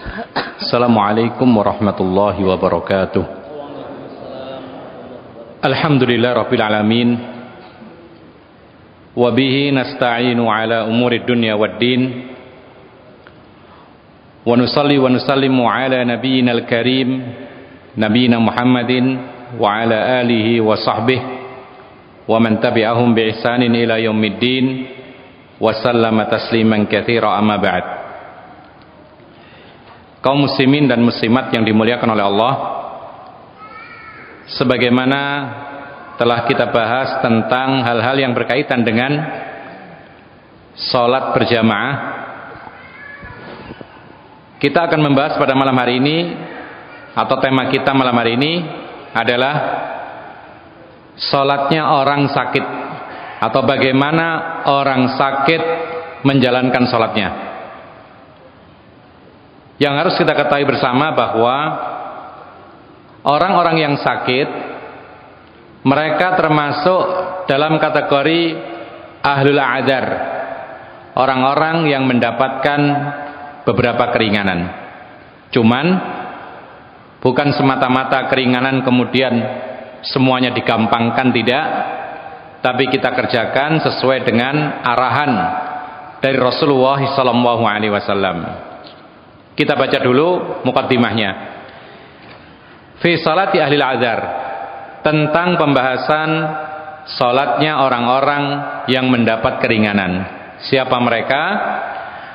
Assalamualaikum warahmatullahi wabarakatuh. Alhamdulillah rabbil alamin. Wa bihi nasta'inu ala umuri dunya waddin. Wa nusalli wa nusallimu ala nabiyyina al-karim nabiyyina Muhammadin wa ala alihi wa sahbihi wa man tabi'ahum bi ihsanin ila yaumiddin wa sallama tasliman katsira amma ba'd. Kaum muslimin dan muslimat yang dimuliakan oleh Allah, sebagaimana telah kita bahas tentang hal-hal yang berkaitan dengan sholat berjamaah, kita akan membahas pada malam hari ini, atau tema kita malam hari ini adalah sholatnya orang sakit, atau bagaimana orang sakit menjalankan sholatnya. Yang harus kita ketahui bersama bahwa orang-orang yang sakit, mereka termasuk dalam kategori ahlul adzar, orang-orang yang mendapatkan beberapa keringanan. Cuman bukan semata-mata keringanan kemudian semuanya digampangkan, tidak, tapi kita kerjakan sesuai dengan arahan dari Rasulullah SAW. Kita baca dulu muqaddimahnya. Fi salati ahli al-adzar, tentang pembahasan salatnya orang-orang yang mendapat keringanan. Siapa mereka?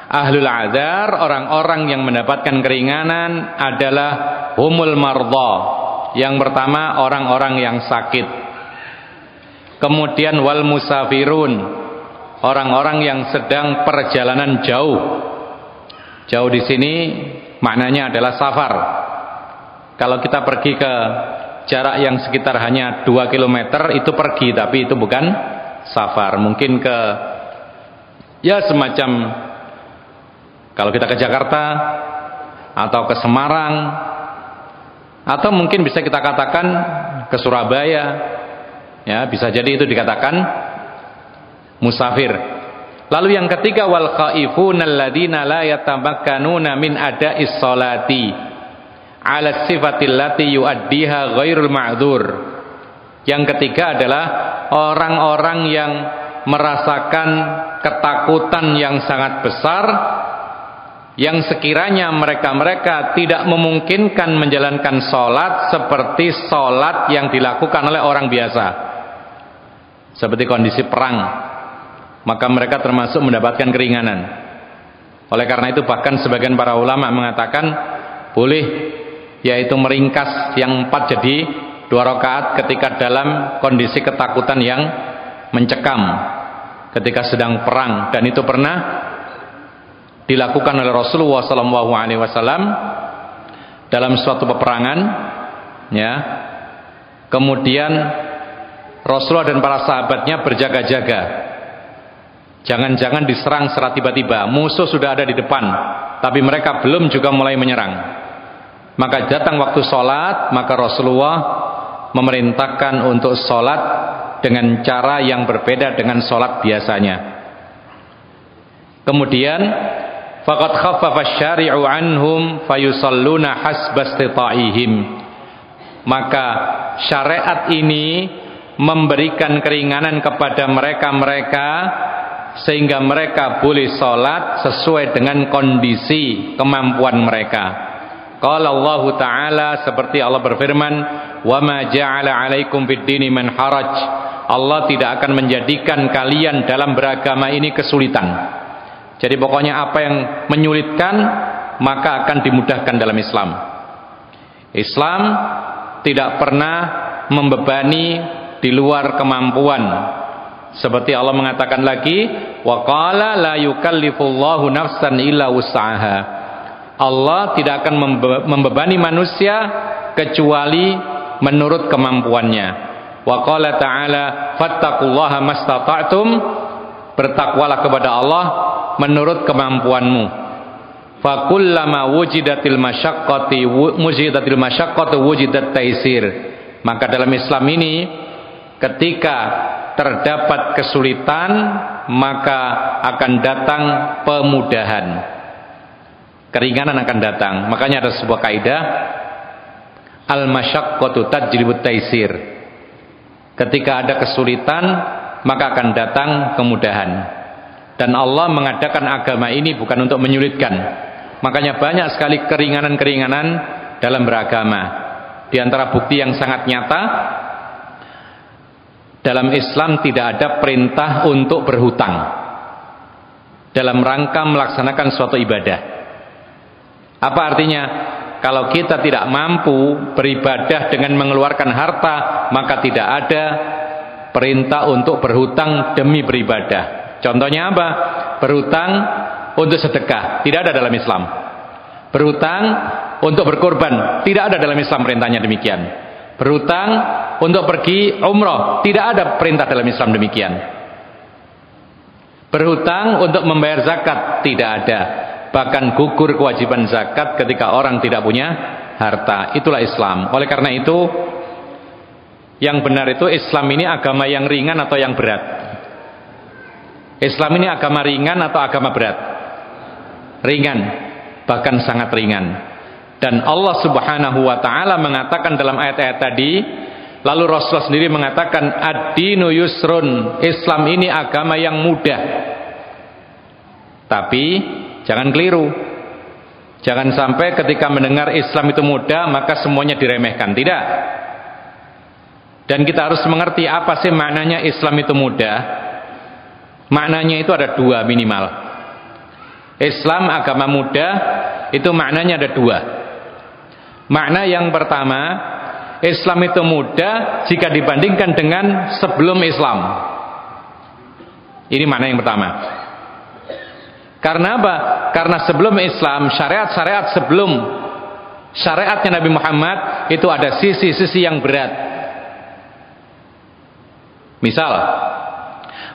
Ahlul adzar, orang-orang yang mendapatkan keringanan adalah humul mardha. Yang pertama orang-orang yang sakit. Kemudian wal musafirun, orang-orang yang sedang perjalanan jauh. Jauh di sini maknanya adalah safar. Kalau kita pergi ke jarak yang sekitar hanya 2 km itu pergi, tapi itu bukan safar. Mungkin ke, ya semacam, kalau kita ke Jakarta atau ke Semarang, atau mungkin bisa kita katakan ke Surabaya, ya bisa jadi itu dikatakan musafir. Lalu yang ketiga, wal khaifuna alladziina la yatamakkanuna min ada'is sholati ala sifatil lati yuaddiha ghairul ma'dzur. Yang ketiga adalah orang-orang yang merasakan ketakutan yang sangat besar, yang sekiranya mereka tidak memungkinkan menjalankan sholat seperti sholat yang dilakukan oleh orang biasa, seperti kondisi perang, maka mereka termasuk mendapatkan keringanan. Oleh karena itu bahkan sebagian para ulama mengatakan boleh, yaitu meringkas yang 4 jadi 2 rakaat ketika dalam kondisi ketakutan yang mencekam ketika sedang perang, dan itu pernah dilakukan oleh Rasulullah SAW dalam suatu peperangan, ya. Kemudian Rasulullah dan para sahabatnya berjaga-jaga, jangan-jangan diserang secara tiba-tiba, musuh sudah ada di depan tapi mereka belum juga mulai menyerang. Maka datang waktu sholat, maka Rasulullah memerintahkan untuk sholat dengan cara yang berbeda dengan sholat biasanya. Kemudian faqad khaffafa asy-syari'u anhum fayusalluna hasba istita'ihim, maka syariat ini memberikan keringanan kepada mereka-mereka sehingga mereka boleh sholat sesuai dengan kondisi kemampuan mereka. Qala Allah Ta'ala, seperti Allah berfirman, wa ma ja'ala 'alaikum fid dini man haraj, Allah tidak akan menjadikan kalian dalam beragama ini kesulitan. Jadi pokoknya apa yang menyulitkan maka akan dimudahkan dalam Islam. Islam tidak pernah membebani di luar kemampuan. Seperti Allah mengatakan lagi, wa qala la yukallifullahu nafsan illa wus'aha, Allah tidak akan membebani manusia kecuali menurut kemampuannya. Wa qala ta'ala fattaqullaha mastata'tum, bertakwalah kepada Allah menurut kemampuanmu. Fa kullama wujidatil masyaqqatu wujidat taisir, maka dalam Islam ini ketika terdapat kesulitan maka akan datang pemudahan. keringanan akan datang. Makanya ada sebuah kaidah, al-masyaqqatu tajlibut taisir. Ketika ada kesulitan, maka akan datang kemudahan. Dan Allah mengadakan agama ini bukan untuk menyulitkan. Makanya banyak sekali keringanan-keringanan dalam beragama. Di antara bukti yang sangat nyata, dalam Islam tidak ada perintah untuk berhutang dalam rangka melaksanakan suatu ibadah. Apa artinya? Kalau kita tidak mampu beribadah dengan mengeluarkan harta, maka tidak ada perintah untuk berhutang demi beribadah. Contohnya apa? Berhutang untuk sedekah, tidak ada dalam Islam. Berhutang untuk berkorban, tidak ada dalam Islam perintahnya demikian. Berhutang untuk pergi umroh, tidak ada perintah dalam Islam demikian. Berhutang untuk membayar zakat, tidak ada. Bahkan gugur kewajiban zakat ketika orang tidak punya harta. Itulah Islam. Oleh karena itu, yang benar itu Islam ini agama yang ringan atau yang berat? Islam ini agama ringan atau agama berat? Ringan, bahkan sangat ringan. Dan Allah Subhanahu wa ta'ala mengatakan dalam ayat-ayat tadi, lalu Rasulullah sendiri mengatakan, ad-dinu yusrun, Islam ini agama yang mudah. Tapi jangan keliru, jangan sampai ketika mendengar Islam itu mudah maka semuanya diremehkan. Tidak. Dan kita harus mengerti apa sih maknanya Islam itu mudah. Maknanya itu ada dua minimal. Islam agama mudah itu maknanya ada dua. Makna yang pertama, Islam itu mudah jika dibandingkan dengan sebelum Islam. Ini makna yang pertama. Karena apa? Karena sebelum Islam, syariat-syariat sebelum syariatnya Nabi Muhammad itu ada sisi-sisi yang berat. Misal,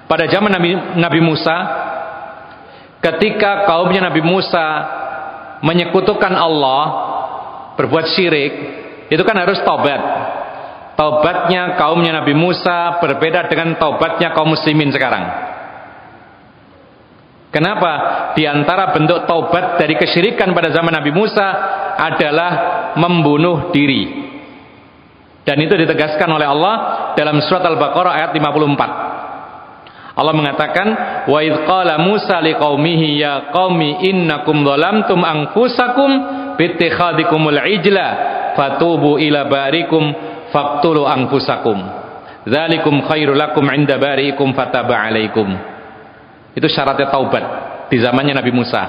pada zaman Nabi Musa, ketika kaumnya Nabi Musa menyekutukan Allah, berbuat syirik, itu kan harus taubat. Taubatnya kaumnya Nabi Musa berbeda dengan taubatnya kaum muslimin sekarang. Kenapa? Di antara bentuk taubat dari kesyirikan pada zaman Nabi Musa adalah membunuh diri. Dan itu ditegaskan oleh Allah dalam surat Al-Baqarah ayat 54. Allah mengatakan, wa idh qala Musa liqaumihi ya qaumi innakum dhalamtum anfusakum bittikhadikumul ijla fatubu ila barikum faqtulu anfusakum dzalikum khairul lakum 'inda bariikum fataba 'alaikum. Itu syaratnya taubat di zamannya Nabi Musa.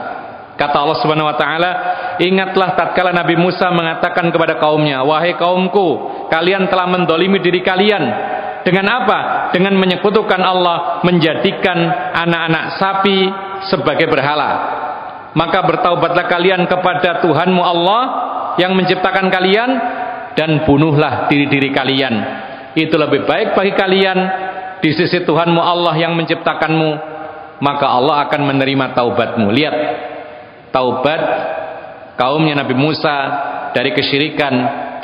Kata Allah Subhanahu wa taala, ingatlah tatkala Nabi Musa mengatakan kepada kaumnya, wahai kaumku, kalian telah mendolimi diri kalian. Dengan apa? Dengan menyekutukan Allah, menjadikan anak-anak sapi sebagai berhala. Maka bertaubatlah kalian kepada Tuhanmu Allah yang menciptakan kalian, dan bunuhlah diri-diri kalian. Itu lebih baik bagi kalian di sisi Tuhanmu Allah yang menciptakanmu. Maka Allah akan menerima taubatmu. Lihat, taubat kaumnya Nabi Musa dari kesyirikan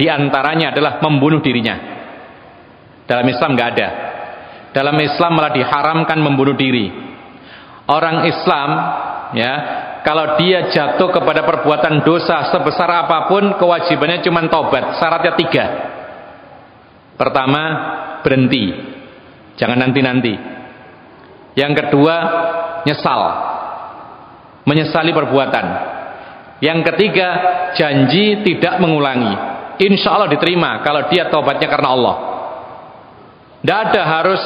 diantaranya adalah membunuh dirinya. Dalam Islam nggak ada. Dalam Islam malah diharamkan membunuh diri. Orang Islam, ya, kalau dia jatuh kepada perbuatan dosa sebesar apapun, kewajibannya cuma taubat. Syaratnya 3. Pertama, berhenti, jangan nanti-nanti. Yang kedua, nyesal, menyesali perbuatan. Yang ketiga, janji tidak mengulangi. Insya Allah diterima kalau dia taubatnya karena Allah. Tidak ada harus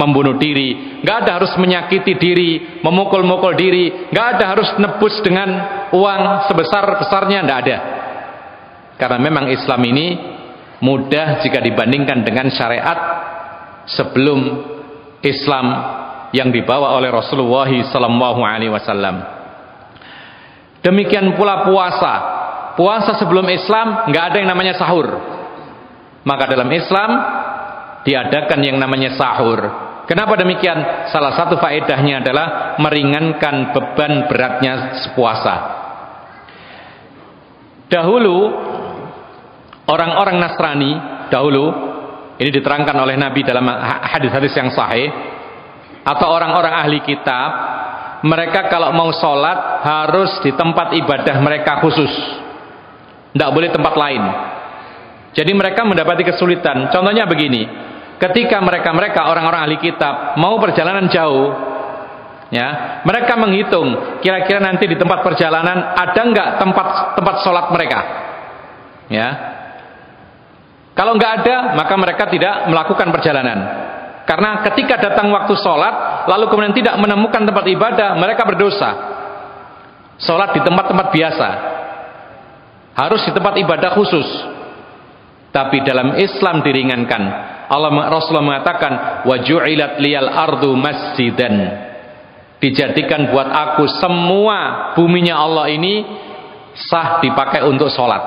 membunuh diri, tidak ada harus menyakiti diri, memukul-mukul diri, tidak ada harus nebus dengan uang sebesar-besarnya, tidak ada. Karena memang Islam ini mudah jika dibandingkan dengan syariat sebelum Islam yang dibawa oleh Rasulullah sallallahu alaihi wasallam. Demikian pula puasa. Puasa sebelum Islam nggak ada yang namanya sahur. Maka dalam Islam diadakan yang namanya sahur. Kenapa demikian? Salah satu faedahnya adalah meringankan beban beratnya puasa. Dahulu orang-orang Nasrani dahulu, ini diterangkan oleh Nabi dalam hadis-hadis yang sahih, atau orang-orang ahli kitab, mereka kalau mau sholat harus di tempat ibadah mereka khusus, tidak boleh tempat lain. Jadi mereka mendapati kesulitan. Contohnya begini, ketika mereka orang-orang ahli kitab mau perjalanan jauh, ya, mereka menghitung kira-kira nanti di tempat perjalanan ada nggak tempat sholat mereka, ya. Kalau nggak ada, maka mereka tidak melakukan perjalanan. Karena ketika datang waktu sholat, lalu kemudian tidak menemukan tempat ibadah, mereka berdosa. Sholat di tempat-tempat biasa, harus di tempat ibadah khusus. Tapi dalam Islam diringankan. Rasulullah mengatakan, wa ju'ilat liyal ardu masjidan. Dijadikan buat aku semua buminya Allah ini sah dipakai untuk sholat.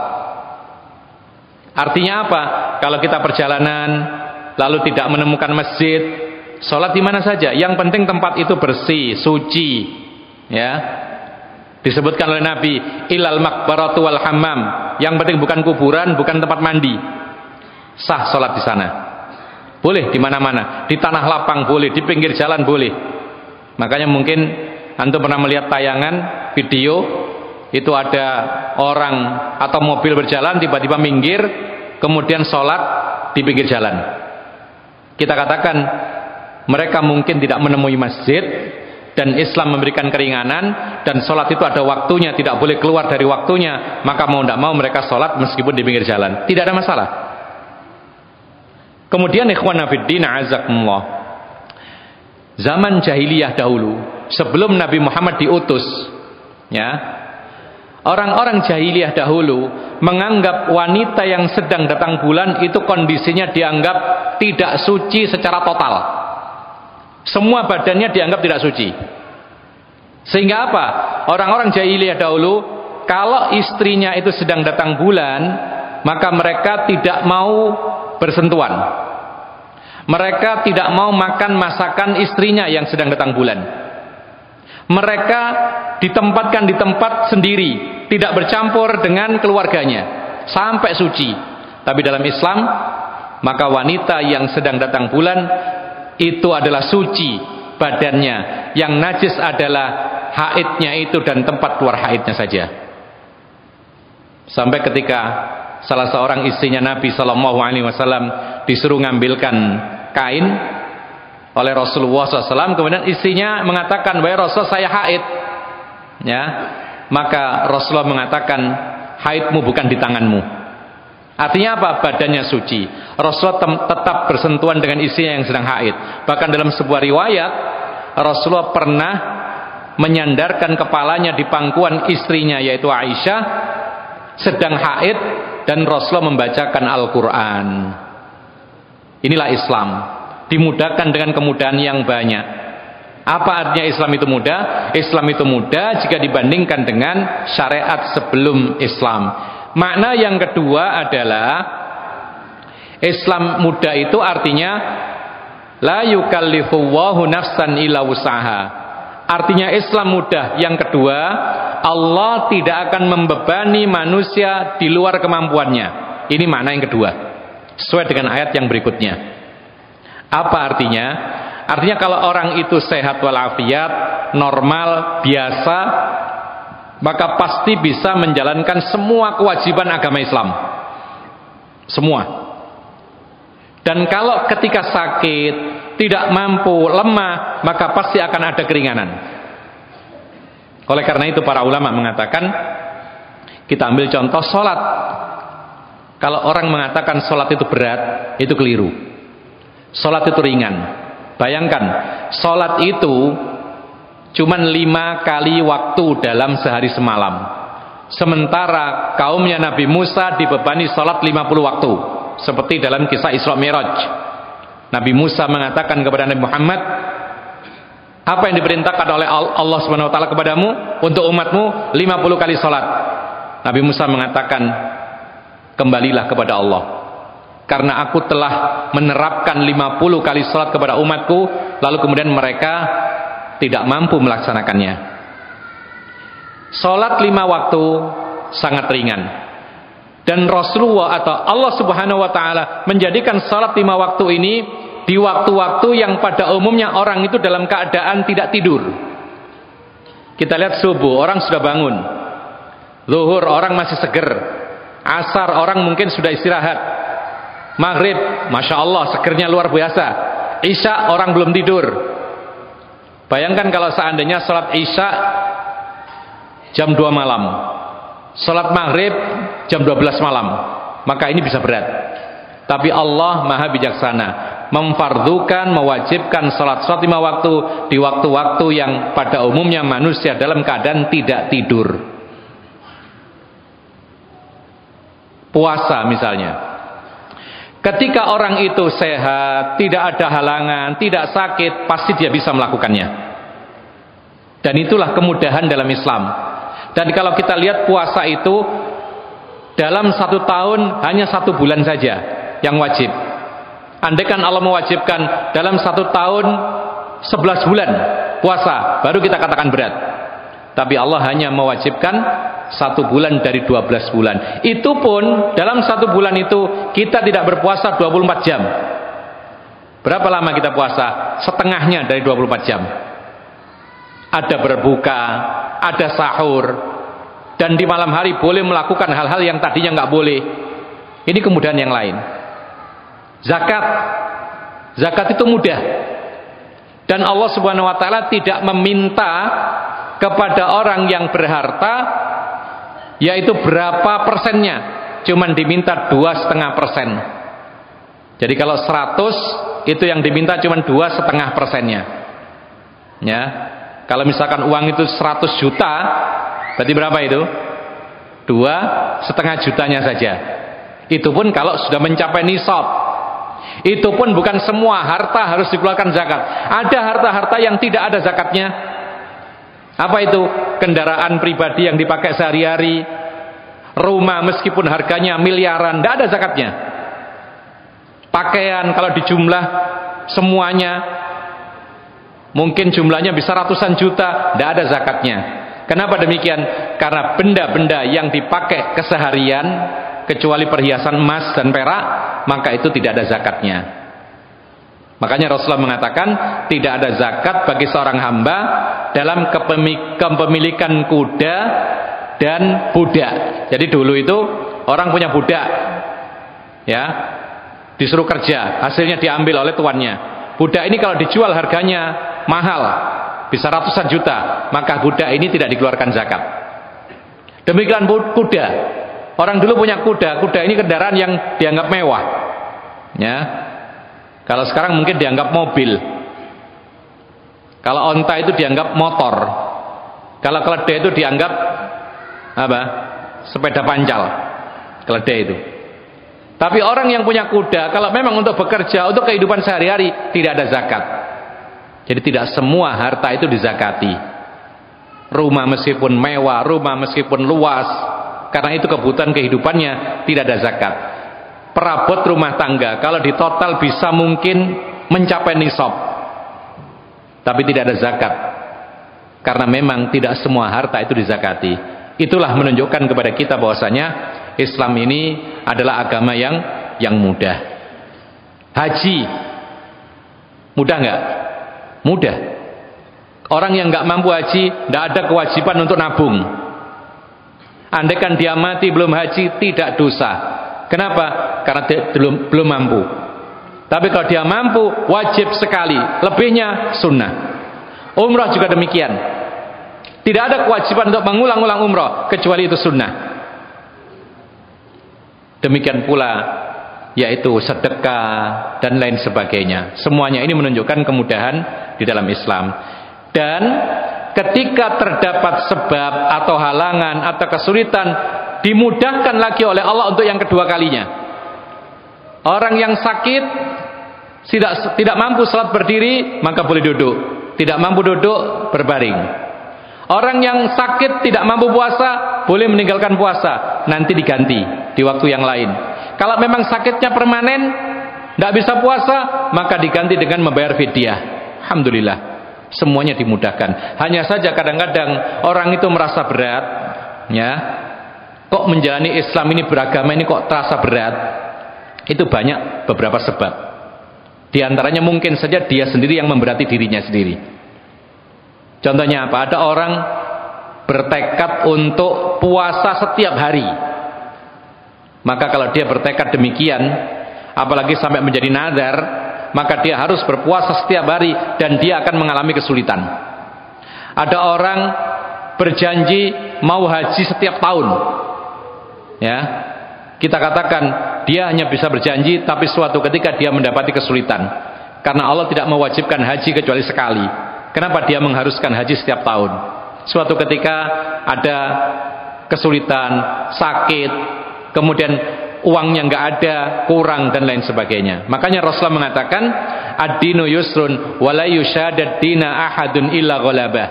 Artinya apa? Kalau kita perjalanan lalu tidak menemukan masjid, sholat di mana saja. Yang penting tempat itu bersih, suci, ya. Disebutkan oleh Nabi, ilal maqbaratu wal hammam. Yang penting bukan kuburan, bukan tempat mandi. Sah sholat di sana. Boleh di mana-mana, di tanah lapang boleh, di pinggir jalan boleh. Makanya mungkin antum pernah melihat tayangan video, itu ada orang atau mobil berjalan tiba-tiba minggir, kemudian sholat di pinggir jalan. Kita katakan mereka mungkin tidak menemui masjid, dan Islam memberikan keringanan, dan sholat itu ada waktunya, tidak boleh keluar dari waktunya, maka mau tidak mau mereka sholat meskipun di pinggir jalan, tidak ada masalah. Kemudian ikhwan fiddin azakumullah, zaman jahiliyah dahulu sebelum Nabi Muhammad diutus, ya, orang-orang jahiliyah dahulu menganggap wanita yang sedang datang bulan itu kondisinya dianggap tidak suci secara total. Semua badannya dianggap tidak suci. Sehingga apa? Orang-orang jahiliyah dahulu kalau istrinya itu sedang datang bulan, maka mereka tidak mau bersentuhan. Mereka tidak mau makan masakan istrinya yang sedang datang bulan. Mereka ditempatkan di tempat sendiri, tidak bercampur dengan keluarganya sampai suci. Tapi dalam Islam, maka wanita yang sedang datang bulan itu adalah suci badannya, yang najis adalah haidnya itu dan tempat keluar haidnya saja. Sampai ketika salah seorang istrinya Nabi SAW disuruh ngambilkan kain oleh Rasulullah SAW, kemudian istrinya mengatakan, wahai Rasul, saya haid, ya. Maka Rasulullah mengatakan, haidmu bukan di tanganmu. Artinya apa? Badannya suci. Rasulullah tetap bersentuhan dengan istrinya yang sedang haid. Bahkan dalam sebuah riwayat, Rasulullah pernah menyandarkan kepalanya di pangkuan istrinya, yaitu Aisyah, sedang haid, dan Rasulullah membacakan Al-Quran. Inilah Islam, dimudahkan dengan kemudahan yang banyak. Apa artinya Islam itu mudah? Islam itu mudah jika dibandingkan dengan syariat sebelum Islam. Makna yang kedua adalah Islam mudah itu artinya la yukallifullahu nafsan illa wus'aha. Artinya Islam mudah yang kedua, Allah tidak akan membebani manusia di luar kemampuannya. Ini makna yang kedua, sesuai dengan ayat yang berikutnya. Apa artinya? Artinya kalau orang itu sehat walafiat, normal, biasa, maka pasti bisa menjalankan semua kewajiban agama Islam. Semua. Dan kalau ketika sakit, tidak mampu, lemah, maka pasti akan ada keringanan. Oleh karena itu para ulama mengatakan, kita ambil contoh sholat. Kalau orang mengatakan sholat itu berat, itu keliru. Sholat itu ringan. Bayangkan, sholat itu cuman 5 kali waktu dalam sehari semalam. Sementara kaumnya Nabi Musa dibebani sholat 50 waktu. Seperti dalam kisah Isra Mi'raj. Nabi Musa mengatakan kepada Nabi Muhammad, apa yang diperintahkan oleh Allah SWT kepadamu untuk umatmu? 50 kali sholat. Nabi Musa mengatakan, kembalilah kepada Allah, karena aku telah menerapkan 50 kali sholat kepada umatku, lalu kemudian mereka tidak mampu melaksanakannya. Sholat 5 waktu sangat ringan. Dan Rasulullah atau Allah Subhanahu wa Ta'ala menjadikan sholat 5 waktu ini di waktu-waktu yang pada umumnya orang itu dalam keadaan tidak tidur. Kita lihat subuh, orang sudah bangun. Zuhur, orang masih seger. Asar, orang mungkin sudah istirahat. Maghrib, Masya Allah, segernya luar biasa. Isya, orang belum tidur. Bayangkan kalau seandainya sholat Isya jam 2 malam, sholat Maghrib jam 12 malam, maka ini bisa berat. Tapi Allah Maha Bijaksana, memfardukan, mewajibkan sholat 5 waktu di waktu-waktu yang pada umumnya manusia dalam keadaan tidak tidur. Puasa misalnya, ketika orang itu sehat, tidak ada halangan, tidak sakit, pasti dia bisa melakukannya. Dan itulah kemudahan dalam Islam. Dan kalau kita lihat puasa itu dalam 1 tahun hanya 1 bulan saja yang wajib. Andaikan Allah mewajibkan dalam 1 tahun 11 bulan puasa, baru kita katakan berat. Tapi Allah hanya mewajibkan 1 bulan dari 12 bulan. Itu pun dalam 1 bulan itu kita tidak berpuasa 24 jam. Berapa lama kita puasa? Setengahnya dari 24 jam. Ada berbuka, ada sahur, dan di malam hari boleh melakukan hal-hal yang tadinya nggak boleh. Ini kemudahan yang lain. Zakat itu mudah. Dan Allah Subhanahu wa taala tidak meminta kepada orang yang berharta yaitu berapa persennya, cuman diminta 2,5%. Jadi kalau 100 itu yang diminta cuman 2,5%-nya. Ya. Kalau misalkan uang itu 100 juta, berarti berapa itu? 2,5 jutanya saja. Itu pun kalau sudah mencapai nisab. Itu pun bukan semua harta harus dikeluarkan zakat. Ada harta-harta yang tidak ada zakatnya. Apa itu? Kendaraan pribadi yang dipakai sehari-hari, rumah meskipun harganya miliaran, tidak ada zakatnya. Pakaian kalau dijumlah semuanya, mungkin jumlahnya bisa ratusan juta, tidak ada zakatnya. Kenapa demikian? Karena benda-benda yang dipakai keseharian, kecuali perhiasan emas dan perak, maka itu tidak ada zakatnya. Makanya Rasulullah mengatakan tidak ada zakat bagi seorang hamba dalam kepemilikan kuda dan budak. Jadi dulu itu orang punya budak, ya, disuruh kerja, hasilnya diambil oleh tuannya. Budak ini kalau dijual harganya mahal, bisa ratusan juta, maka budak ini tidak dikeluarkan zakat. Demikian kuda. Orang dulu punya kuda. Kuda ini kendaraan yang dianggap mewah, ya. Kalau sekarang mungkin dianggap mobil. Kalau onta itu dianggap motor. Kalau keledai itu dianggap apa? Sepeda pancal. Keledai itu. Tapi orang yang punya kuda, kalau memang untuk bekerja, untuk kehidupan sehari-hari, tidak ada zakat. Jadi tidak semua harta itu dizakati. Rumah meskipun mewah, rumah meskipun luas, karena itu kebutuhan kehidupannya, tidak ada zakat. Perabot rumah tangga kalau ditotal bisa mungkin mencapai nisab, tapi tidak ada zakat, karena memang tidak semua harta itu dizakati. Itulah menunjukkan kepada kita bahwasanya Islam ini adalah agama yang mudah. Haji mudah nggak? Mudah. Orang yang nggak mampu haji tidak ada kewajiban untuk nabung. Andaikan dia mati belum haji tidak dosa. Kenapa? Karena dia belum mampu. Tapi kalau dia mampu, wajib sekali. Lebihnya sunnah. Umrah juga demikian. Tidak ada kewajiban untuk mengulang-ulang umrah kecuali itu sunnah. Demikian pula yaitu sedekah dan lain sebagainya. Semuanya ini menunjukkan kemudahan di dalam Islam. Dan ketika terdapat sebab atau halangan atau kesulitan, dimudahkan lagi oleh Allah untuk yang kedua kalinya. Orang yang sakit tidak mampu salat berdiri, maka boleh duduk. Tidak mampu duduk, berbaring. Orang yang sakit tidak mampu puasa, boleh meninggalkan puasa, nanti diganti di waktu yang lain. Kalau memang sakitnya permanen, tidak bisa puasa, maka diganti dengan membayar fidyah. Alhamdulillah, semuanya dimudahkan. Hanya saja kadang-kadang orang itu merasa berat, ya. Kok menjalani Islam ini, beragama ini kok terasa berat? Itu banyak beberapa sebab. Di antaranya mungkin saja dia sendiri yang memberati dirinya sendiri. Contohnya apa? Ada orang bertekad untuk puasa setiap hari, maka kalau dia bertekad demikian, apalagi sampai menjadi nadar, maka dia harus berpuasa setiap hari dan dia akan mengalami kesulitan. Ada orang berjanji mau haji setiap tahun, ya, kita katakan dia hanya bisa berjanji, tapi suatu ketika dia mendapati kesulitan karena Allah tidak mewajibkan haji kecuali sekali. Kenapa dia mengharuskan haji setiap tahun? Suatu ketika ada kesulitan, sakit, kemudian uangnya nggak ada, kurang dan lain sebagainya. Makanya Rasulullah mengatakan, ad-dinu yusrun wa la yushadad dina ahadun illa ghalabah.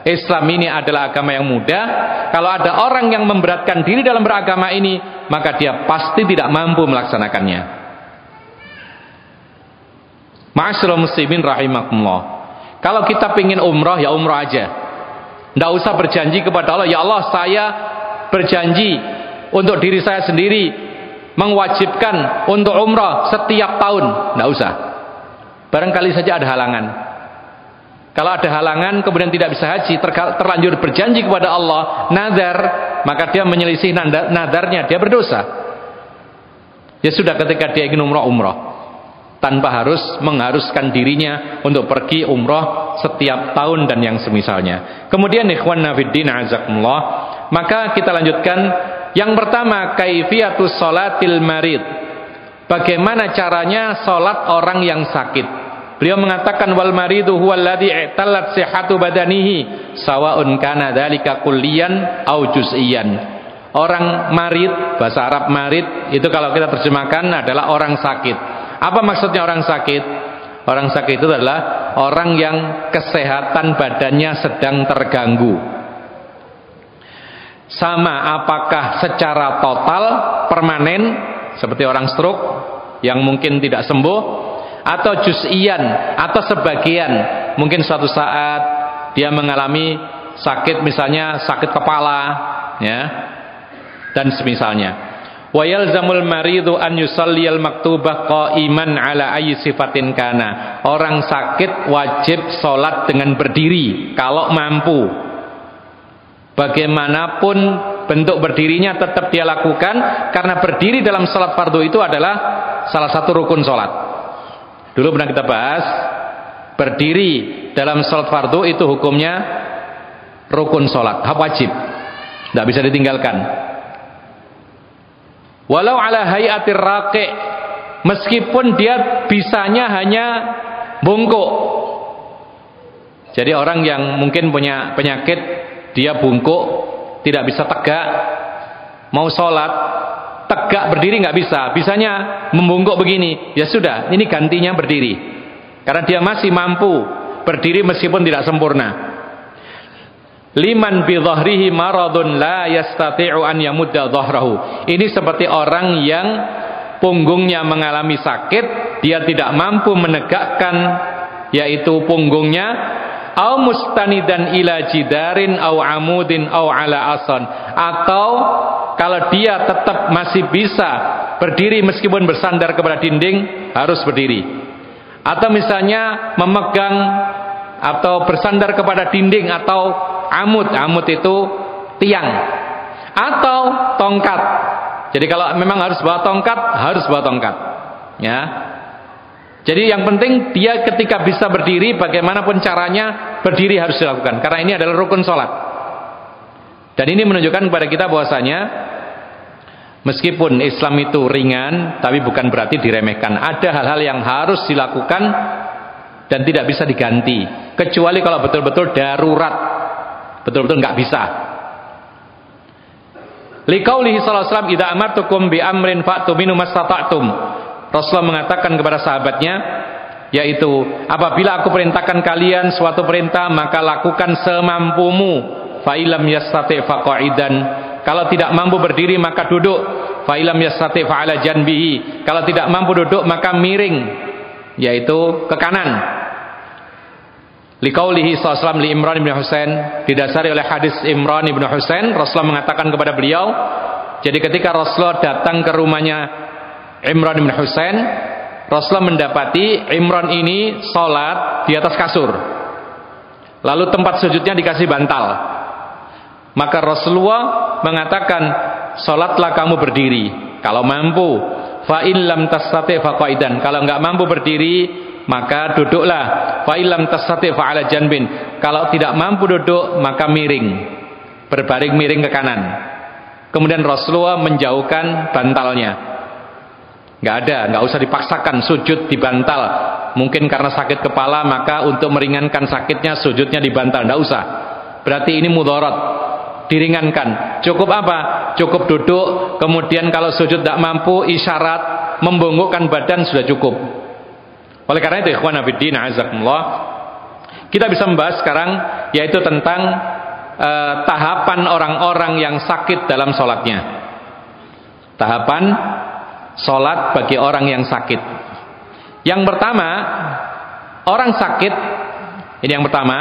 Islam ini adalah agama yang mudah. Kalau ada orang yang memberatkan diri dalam beragama ini, maka dia pasti tidak mampu melaksanakannya. Ma'asyiral muslimin rahimakumullah. Kalau kita pingin umrah, ya umrah aja. Tidak usah berjanji kepada Allah, ya Allah saya berjanji untuk diri saya sendiri mewajibkan untuk umrah setiap tahun. Tidak usah. Barangkali saja ada halangan. Kalau ada halangan kemudian tidak bisa haji, terlanjur berjanji kepada Allah, nadar, maka dia menyelisih nadarnya, dia berdosa. Ya sudah, ketika dia ingin umrah, tanpa harus mengharuskan dirinya untuk pergi umrah setiap tahun dan yang semisalnya. Kemudian ikhwanna fiddin azakumullah, maka kita lanjutkan. Yang pertama, kaifiyatus sholatil marid. Bagaimana caranya sholat orang yang sakit? Beliau mengatakan, wal maridu huwallazi i'tallat sihhatu badanihi sawa'un kana dzalika kulliyan au juz'iyan. Orang marid, bahasa Arab marid itu kalau kita terjemahkan adalah orang sakit. Apa maksudnya orang sakit? Orang sakit itu adalah orang yang kesehatan badannya sedang terganggu. Sama apakah secara total, permanen, seperti orang stroke yang mungkin tidak sembuh, atau juz'iyan, atau sebagian, mungkin suatu saat dia mengalami sakit, misalnya sakit kepala, ya, dan semisalnya. Wa yalzamul maridu an yusalliyal maktubah qa'iman ala ayyi sifatin kana. Orang sakit wajib sholat dengan berdiri kalau mampu. Bagaimanapun bentuk berdirinya tetap dia lakukan, karena berdiri dalam sholat fardu itu adalah salah satu rukun sholat. Dulu pernah kita bahas, berdiri dalam sholat fardu itu hukumnya rukun sholat, hak wajib, tidak bisa ditinggalkan. Walau ala hayatir raqi, meskipun dia bisanya hanya bungkuk. Jadi orang yang mungkin punya penyakit, dia bungkuk, tidak bisa tegak, mau sholat tegak berdiri nggak bisa, bisanya membungkuk begini, ya sudah, ini gantinya berdiri, karena dia masih mampu berdiri meskipun tidak sempurna. Liman bi dhahrihi maradun la yastati'u an yamudda dhahrahu. Ini seperti orang yang punggungnya mengalami sakit, dia tidak mampu menegakkan yaitu punggungnya, au mustanidan ila jidarin au amudin au ala asan, atau kalau dia tetap masih bisa berdiri meskipun bersandar kepada dinding, harus berdiri. Atau misalnya memegang atau bersandar kepada dinding atau amud itu tiang atau tongkat. Jadi kalau memang harus bawa tongkat, harus bawa tongkat, ya. Jadi yang penting dia ketika bisa berdiri, bagaimanapun caranya berdiri harus dilakukan, karena ini adalah rukun sholat. Dan ini menunjukkan kepada kita bahwasanya meskipun Islam itu ringan, tapi bukan berarti diremehkan. Ada hal-hal yang harus dilakukan dan tidak bisa diganti, kecuali kalau betul-betul darurat, betul-betul nggak bisa. Liqaulihi sallallahu alaihi wasallam, idza amartukum bi amrin fa'tu minhu mastata'tum. Rasulullah mengatakan kepada sahabatnya, yaitu apabila aku perintahkan kalian suatu perintah, maka lakukan semampumu. Fa illam yastati' fa qa'idan. Kalau tidak mampu berdiri maka duduk. Fa illam yastati' fa 'ala janbihi. Kalau tidak mampu duduk maka miring, yaitu ke kanan. Liqaulihi sallallahu alaihi wasallam li Imran bin Husain, didasari oleh hadis Imran bin Husain, Rasulullah mengatakan kepada beliau, jadi ketika Rasulullah datang ke rumahnya Imran bin Husain, Rasulullah mendapati Imran ini sholat di atas kasur, lalu tempat sujudnya dikasih bantal. Maka Rasulullah mengatakan, sholatlah kamu berdiri kalau mampu. Fa in lam tastati' fa qa'idan. Kalau enggak mampu berdiri, maka duduklah. Fa in lam tastati' fa 'ala janbin. Kalau tidak mampu duduk, maka miring, berbaring miring ke kanan. Kemudian Rasulullah menjauhkan bantalnya. Enggak usah dipaksakan sujud di bantal. Mungkin karena sakit kepala, maka untuk meringankan sakitnya sujudnya di bantal, enggak usah. Berarti ini mudharat. Diringankan. Cukup apa? Cukup duduk, kemudian kalau sujud tidak mampu, isyarat membongkokkan badan sudah cukup. Oleh karena itu, ikhwan fillah, azakumullah, kita bisa membahas sekarang yaitu tentang tahapan orang-orang yang sakit dalam sholatnya. Tahapan sholat bagi orang yang sakit. Yang pertama, orang sakit, ini yang pertama,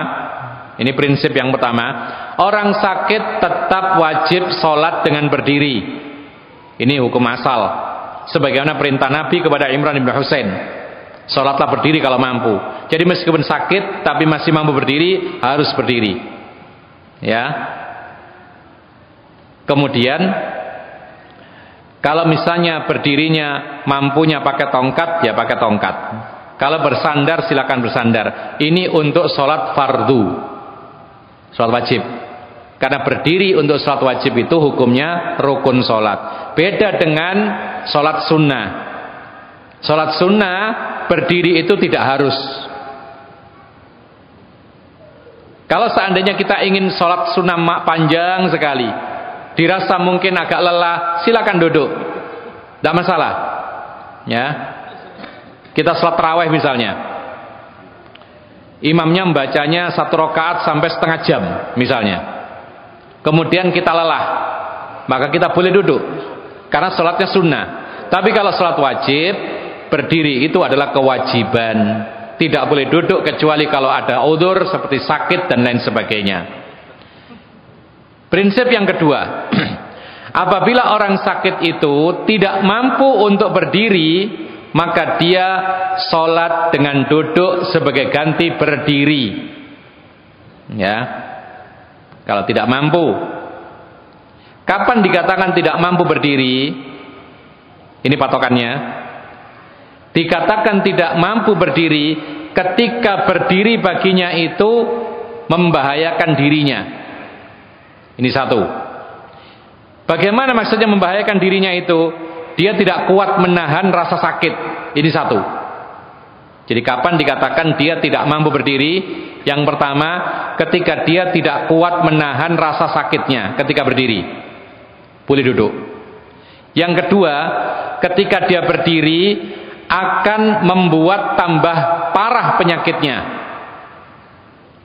ini prinsip yang pertama, orang sakit tetap wajib sholat dengan berdiri. Ini hukum asal, sebagaimana perintah Nabi kepada Imran bin Husain, sholatlah berdiri kalau mampu. Jadi meskipun sakit tapi masih mampu berdiri, harus berdiri. Ya. Kemudian kalau misalnya berdirinya mampunya pakai tongkat, ya pakai tongkat. Kalau bersandar, silakan bersandar. Ini untuk sholat fardu, sholat wajib. Karena berdiri untuk sholat wajib itu hukumnya rukun sholat. Beda dengan sholat sunnah. Sholat sunnah berdiri itu tidak harus. Kalau seandainya kita ingin sholat sunnah panjang sekali, dirasa mungkin agak lelah, silakan duduk, tidak masalah. Ya, kita sholat tarawih misalnya, imamnya membacanya 1 rakaat sampai setengah jam misalnya, kemudian kita lelah, maka kita boleh duduk karena sholatnya sunnah. Tapi kalau sholat wajib, berdiri itu adalah kewajiban, tidak boleh duduk kecuali kalau ada udzur seperti sakit dan lain sebagainya. Prinsip yang kedua, apabila orang sakit itu tidak mampu untuk berdiri, maka dia sholat dengan duduk sebagai ganti berdiri. Ya, kalau tidak mampu. Kapan dikatakan tidak mampu berdiri? Ini patokannya. Dikatakan tidak mampu berdiri ketika berdiri baginya itu membahayakan dirinya. Ini satu. Bagaimana maksudnya membahayakan dirinya itu? Dia tidak kuat menahan rasa sakit. Ini satu. Jadi kapan dikatakan dia tidak mampu berdiri? Yang pertama, ketika dia tidak kuat menahan rasa sakitnya ketika berdiri, boleh duduk. Yang kedua, ketika dia berdiri akan membuat tambah parah penyakitnya,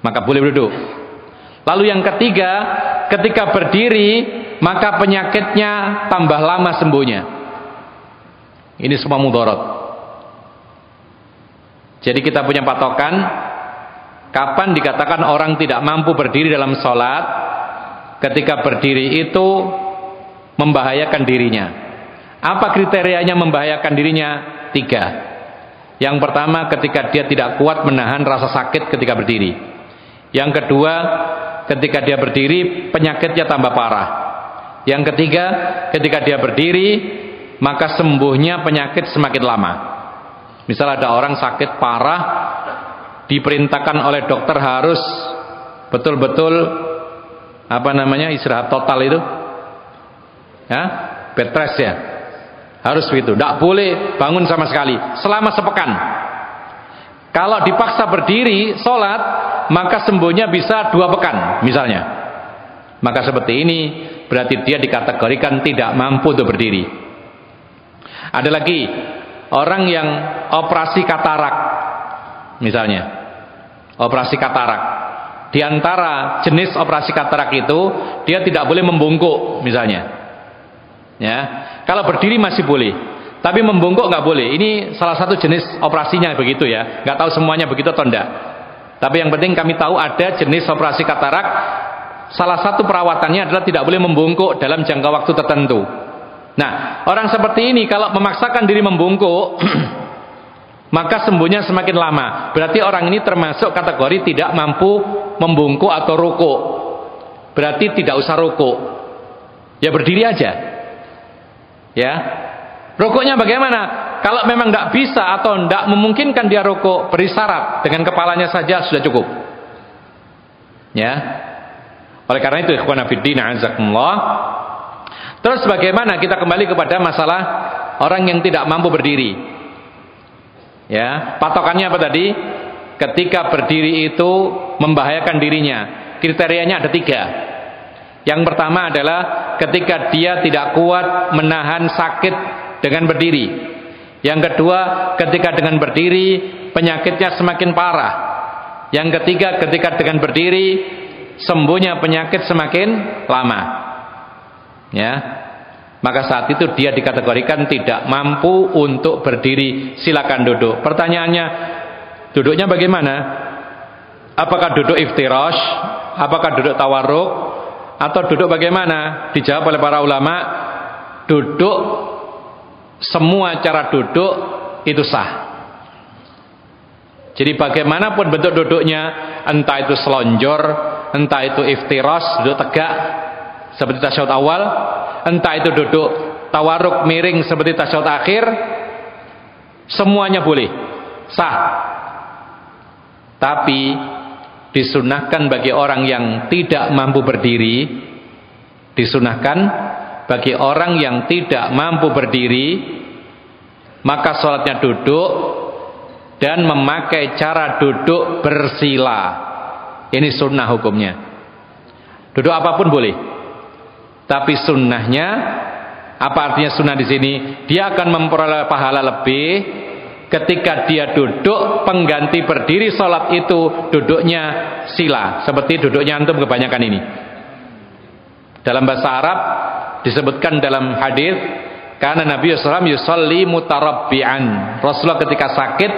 maka boleh duduk. Lalu yang ketiga, ketika berdiri maka penyakitnya tambah lama sembuhnya. Ini semua mudarat. Jadi kita punya patokan kapan dikatakan orang tidak mampu berdiri dalam sholat. Ketika berdiri itu membahayakan dirinya. Apa kriterianya membahayakan dirinya? 3. Yang pertama, ketika dia tidak kuat menahan rasa sakit ketika berdiri. Yang kedua, ketika dia berdiri penyakitnya tambah parah. Yang ketiga, ketika dia berdiri maka sembuhnya penyakit semakin lama. Misal ada orang sakit parah, diperintahkan oleh dokter harus betul-betul istirahat total itu, ya, bed rest ya, harus begitu, tidak boleh bangun sama sekali selama sepekan. Kalau dipaksa berdiri sholat, maka sembuhnya bisa 2 pekan misalnya. Maka seperti ini berarti dia dikategorikan tidak mampu untuk berdiri. Ada lagi orang yang operasi katarak misalnya, operasi katarak. Di antara jenis operasi katarak itu dia tidak boleh membungkuk misalnya. Ya, kalau berdiri masih boleh, tapi membungkuk nggak boleh. Ini salah satu jenis operasinya begitu ya. Nggak tahu semuanya begitu atau enggak. Tapi yang penting kami tahu ada jenis operasi katarak. Salah satu perawatannya adalah tidak boleh membungkuk dalam jangka waktu tertentu. Nah, orang seperti ini kalau memaksakan diri membungkuk maka sembuhnya semakin lama. Berarti orang ini termasuk kategori tidak mampu membungkuk atau rukuk. berarti tidak usah rukuk. Ya berdiri aja. Ya. Rukuknya bagaimana? Kalau memang tidak bisa atau tidak memungkinkan dia rukuk, beri syarat dengan kepalanya saja sudah cukup. Ya. Oleh karena itu ikhwan fillah azakumullah. Terus bagaimana kita kembali kepada masalah orang yang tidak mampu berdiri? Ya, patokannya apa tadi? Ketika berdiri itu membahayakan dirinya. Kriterianya ada 3. Yang pertama adalah ketika dia tidak kuat menahan sakit dengan berdiri. Yang kedua, ketika dengan berdiri penyakitnya semakin parah. Yang ketiga, ketika dengan berdiri sembuhnya penyakit semakin lama. Ya. Maka saat itu dia dikategorikan tidak mampu untuk berdiri. Silakan duduk. Pertanyaannya, duduknya bagaimana? Apakah duduk iftirash? Apakah duduk tawarruk? Atau duduk bagaimana? Dijawab oleh para ulama, duduk, semua cara duduk itu sah. Jadi bagaimanapun bentuk duduknya, entah itu selonjor, entah itu iftirash, duduk tegak seperti tasyahud awal, entah itu duduk tawarruk miring seperti tasyahud akhir, semuanya boleh, sah. Tapi disunahkan bagi orang yang tidak mampu berdiri, disunahkan bagi orang yang tidak mampu berdiri, maka sholatnya duduk dan memakai cara duduk bersila. Ini sunnah hukumnya. Duduk apapun boleh. Tapi sunnahnya, apa artinya sunnah di sini? Dia akan memperoleh pahala lebih ketika dia duduk pengganti berdiri sholat itu duduknya sila, seperti duduknya antum kebanyakan ini. Dalam bahasa Arab disebutkan dalam hadis, karena Nabi SAW yusolli mutarabbi'an. Rasulullah ketika sakit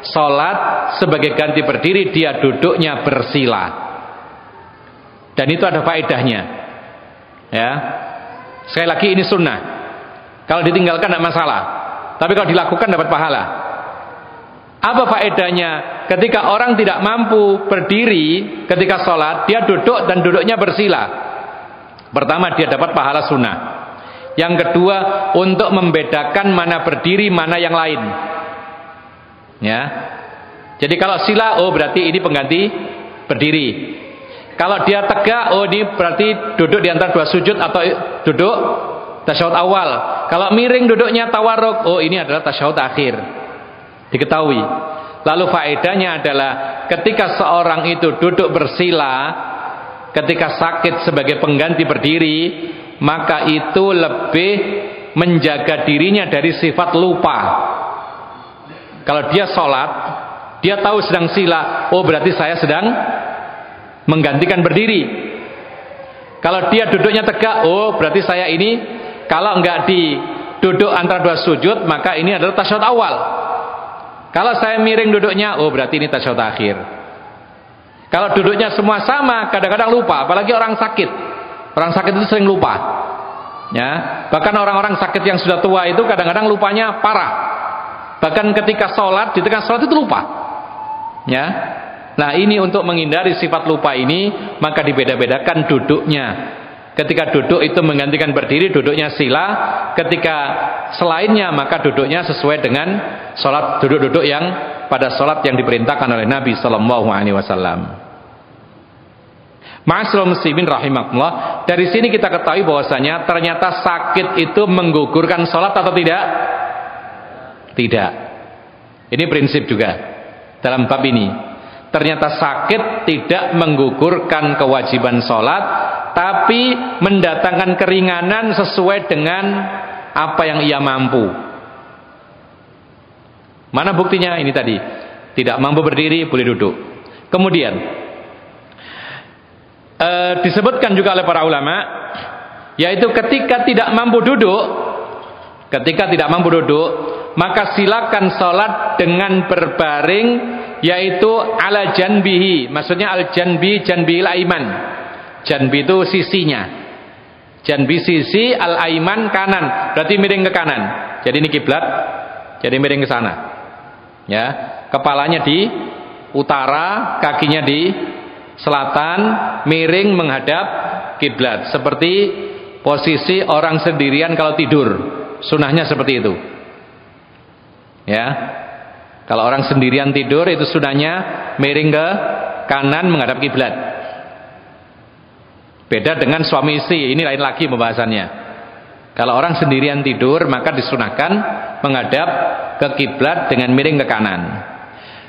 sholat sebagai ganti berdiri dia duduknya bersila. Dan itu ada faedahnya. Ya, sekali lagi ini sunnah. Kalau ditinggalkan tidak masalah, tapi kalau dilakukan dapat pahala. Apa faedahnya? Ketika orang tidak mampu berdiri ketika sholat, dia duduk dan duduknya bersila. Pertama, dia dapat pahala sunnah. Yang kedua, untuk membedakan mana berdiri, mana yang lain. Ya, jadi kalau sila, oh berarti ini pengganti berdiri. Kalau dia tegak, oh ini berarti duduk di antara 2 sujud atau duduk tasyahud awal. Kalau miring duduknya tawarruk, oh ini adalah tasyahud akhir. Diketahui. Lalu faedahnya adalah ketika seorang itu duduk bersila, ketika sakit sebagai pengganti berdiri, maka itu lebih menjaga dirinya dari sifat lupa. Kalau dia sholat, dia tahu sedang sila, oh berarti saya sedang menggantikan berdiri. Kalau dia duduknya tegak, oh berarti saya ini kalau enggak di duduk antara 2 sujud, maka ini adalah tasyahud awal. Kalau saya miring duduknya, oh berarti ini tasyahud akhir. Kalau duduknya semua sama, kadang-kadang lupa, apalagi orang sakit. Orang sakit itu sering lupa. Ya, bahkan orang-orang sakit yang sudah tua itu kadang-kadang lupanya parah. Bahkan ketika sholat, di tengah sholat itu lupa. Ya. Nah ini untuk menghindari sifat lupa ini, maka dibeda-bedakan duduknya. Ketika duduk itu menggantikan berdiri, duduknya sila. Ketika selainnya, maka duduknya sesuai dengan sholat, duduk-duduk yang pada sholat yang diperintahkan oleh Nabi SAW. Ma'asyiral muslimin rahimakumullah. Dari sini kita ketahui bahwasanya ternyata sakit itu menggugurkan sholat atau tidak? Tidak. Ini prinsip juga dalam bab ini. Ternyata sakit tidak menggugurkan kewajiban sholat, tapi mendatangkan keringanan sesuai dengan apa yang ia mampu. Mana buktinya? Ini tadi, tidak mampu berdiri boleh duduk. Kemudian disebutkan juga oleh para ulama, yaitu ketika tidak mampu duduk, maka silakan sholat dengan berbaring, yaitu ala janbihi. Maksudnya al janbi, janbil aiman. Janbi itu sisinya. Janbi sisi, al aiman kanan. Berarti miring ke kanan. Jadi ini kiblat, jadi miring ke sana. Ya, kepalanya di utara, kakinya di selatan, miring menghadap kiblat. Seperti posisi orang sendirian kalau tidur, sunahnya seperti itu. Ya, kalau orang sendirian tidur itu sunahnya miring ke kanan menghadap kiblat. Beda dengan suami istri, ini lain lagi pembahasannya. Kalau orang sendirian tidur maka disunahkan menghadap ke kiblat dengan miring ke kanan.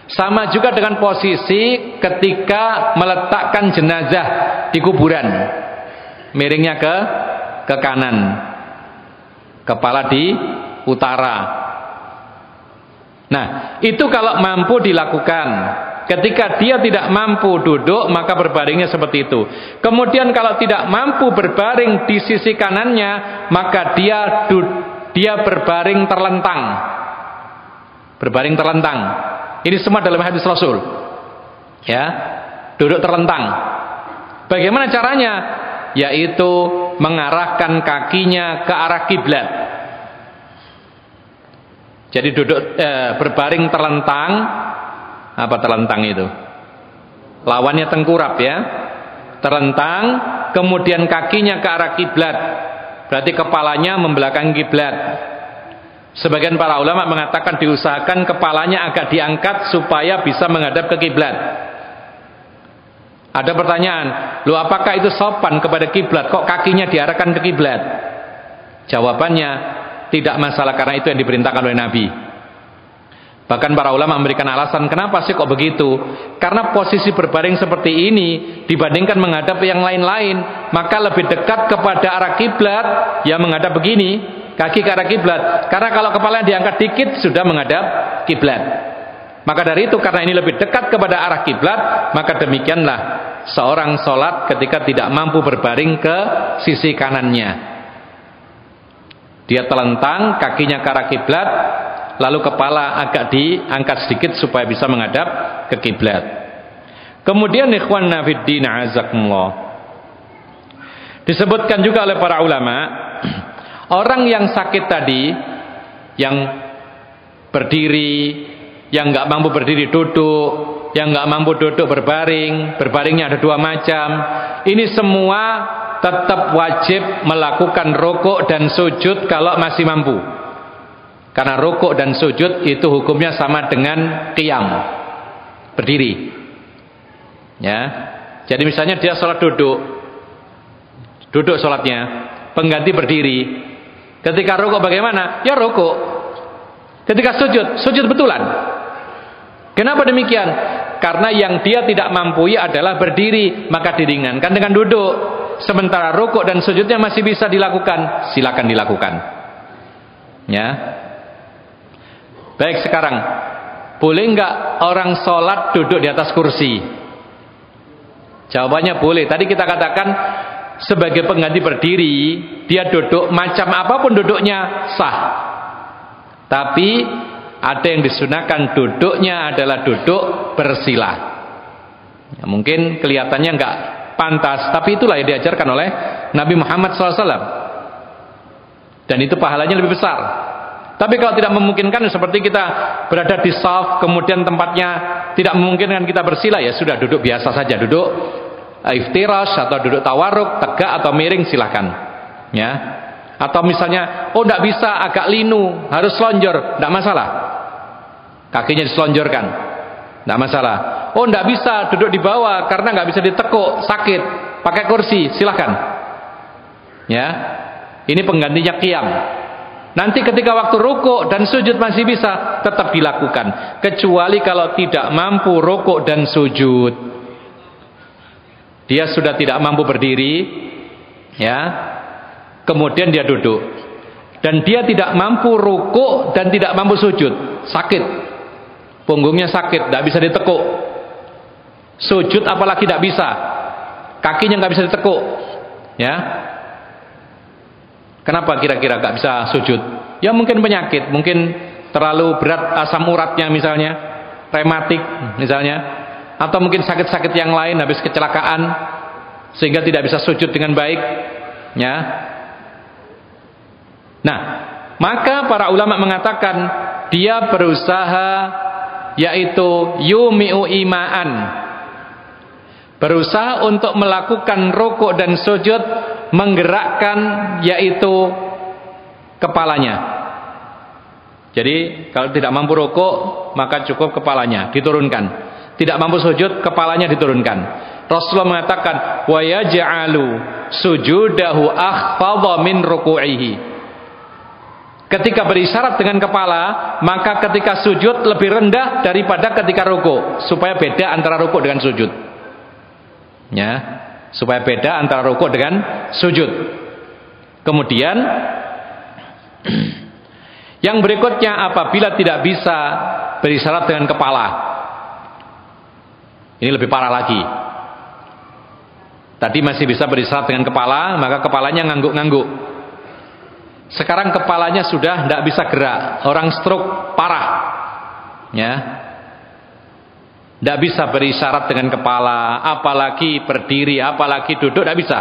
Sama juga dengan posisi ketika meletakkan jenazah di kuburan, miringnya ke kanan, kepala di utara. Nah, itu kalau mampu dilakukan. Ketika dia tidak mampu duduk, maka berbaringnya seperti itu. Kemudian kalau tidak mampu berbaring di sisi kanannya, maka dia berbaring terlentang. Berbaring terlentang. Ini semua dalam hadis Rasul. Ya, duduk terlentang. Bagaimana caranya? Yaitu mengarahkan kakinya ke arah kiblat. Jadi duduk berbaring terlentang. Apa terlentang itu? Lawannya tengkurap ya. Terlentang, kemudian kakinya ke arah kiblat. Berarti kepalanya membelakangi kiblat. Sebagian para ulama mengatakan diusahakan kepalanya agak diangkat supaya bisa menghadap ke kiblat. Ada pertanyaan, loh apakah itu sopan kepada kiblat? Kok kakinya diarahkan ke kiblat? Jawabannya, tidak masalah karena itu yang diperintahkan oleh Nabi. Bahkan para ulama memberikan alasan kenapa sih kok begitu? Karena posisi berbaring seperti ini dibandingkan menghadap yang lain-lain, maka lebih dekat kepada arah kiblat yang menghadap begini, kaki ke arah kiblat. Karena kalau kepala diangkat dikit sudah menghadap kiblat. Maka dari itu karena ini lebih dekat kepada arah kiblat, maka demikianlah seorang sholat ketika tidak mampu berbaring ke sisi kanannya. Dia telentang, kakinya ke arah kiblat, lalu kepala agak diangkat sedikit supaya bisa menghadap ke kiblat. Kemudian ikhwanna fiddin azakumullah, disebutkan juga oleh para ulama, orang yang sakit tadi, yang berdiri, yang nggak mampu berdiri duduk, yang nggak mampu duduk berbaring, berbaringnya ada dua macam. Ini semua tetap wajib melakukan rukuk dan sujud kalau masih mampu. Karena rukuk dan sujud itu hukumnya sama dengan qiyam, berdiri. Ya, jadi misalnya dia sholat duduk sholatnya, pengganti berdiri. Ketika rukuk bagaimana? Ya rukuk. Ketika sujud betulan. Kenapa demikian? Karena yang dia tidak mampu adalah berdiri, maka diringankan dengan duduk. Sementara rukuk dan sujudnya masih bisa dilakukan, silakan dilakukan. Ya. Baik, sekarang boleh nggak orang sholat duduk di atas kursi? Jawabannya boleh. Tadi kita katakan sebagai pengganti berdiri, dia duduk macam apapun duduknya sah. Tapi ada yang disunahkan duduknya adalah duduk bersila. Ya, mungkin kelihatannya nggak pantas, tapi itulah yang diajarkan oleh Nabi Muhammad SAW. Dan itu pahalanya lebih besar. Tapi kalau tidak memungkinkan seperti kita berada di shaf, kemudian tempatnya tidak memungkinkan kita bersila, ya sudah duduk biasa saja, duduk iftirash atau duduk tawarruk, tegak atau miring silahkan. Ya. Atau misalnya, oh tidak bisa, agak linu, harus selonjor, tidak masalah. Kakinya diselonjorkan, tidak masalah. Oh tidak bisa duduk di bawah karena nggak bisa ditekuk, sakit, pakai kursi, silahkan. Ya, ini penggantinya qiyam. Nanti ketika waktu rukuk dan sujud masih bisa, tetap dilakukan. Kecuali kalau tidak mampu rukuk dan sujud. Dia sudah tidak mampu berdiri, ya. Kemudian dia duduk. Dan dia tidak mampu rukuk dan tidak mampu sujud. Sakit. Punggungnya sakit, tidak bisa ditekuk. Sujud apalagi tidak bisa. Kakinya nggak bisa ditekuk. Ya. Kenapa kira-kira gak bisa sujud? Ya mungkin penyakit, mungkin terlalu berat asam uratnya misalnya, rematik misalnya, atau mungkin sakit-sakit yang lain habis kecelakaan sehingga tidak bisa sujud dengan baik. Ya. Nah, maka para ulama mengatakan dia berusaha, yaitu yumi'u ima'an, berusaha untuk melakukan rukuk dan sujud, menggerakkan yaitu kepalanya. Jadi kalau tidak mampu rukuk maka cukup kepalanya diturunkan, tidak mampu sujud kepalanya diturunkan. Rasulullah mengatakan wa yaj'alu sujudahu akhfadha min ruku'ihi. Ketika berisyarat dengan kepala, maka ketika sujud lebih rendah daripada ketika rukuk, supaya beda antara rukuk dengan sujud. Ya, supaya beda antara rukuk dengan sujud. Kemudian yang berikutnya, apabila tidak bisa berisyarat dengan kepala, ini lebih parah lagi. Tadi masih bisa berisyarat dengan kepala, maka kepalanya ngangguk-ngangguk. Sekarang kepalanya sudah tidak bisa gerak, orang stroke parah, ya, tidak bisa berisyarat dengan kepala, apalagi berdiri, apalagi duduk, tidak bisa.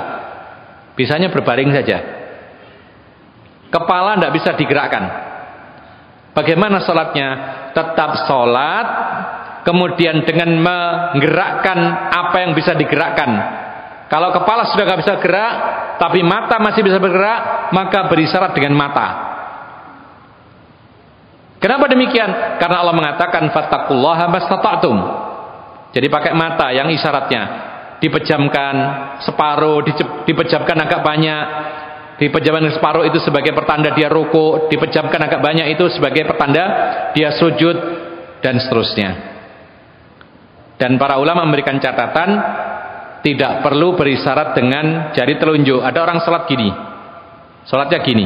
Bisanya berbaring saja. Kepala tidak bisa digerakkan. Bagaimana sholatnya? Tetap sholat, kemudian dengan menggerakkan apa yang bisa digerakkan. Kalau kepala sudah tidak bisa gerak, tapi mata masih bisa bergerak, maka berisyarat dengan mata. Kenapa demikian? Karena Allah mengatakan fattaqullaha mastata'tum. Jadi pakai mata yang isyaratnya dipejamkan separuh, dipejamkan agak banyak. Dipejamkan separuh itu sebagai pertanda dia ruku, dipejamkan agak banyak itu sebagai pertanda dia sujud, dan seterusnya. Dan para ulama memberikan catatan, tidak perlu berisyarat dengan jari telunjuk. Ada orang salat gini, salatnya gini,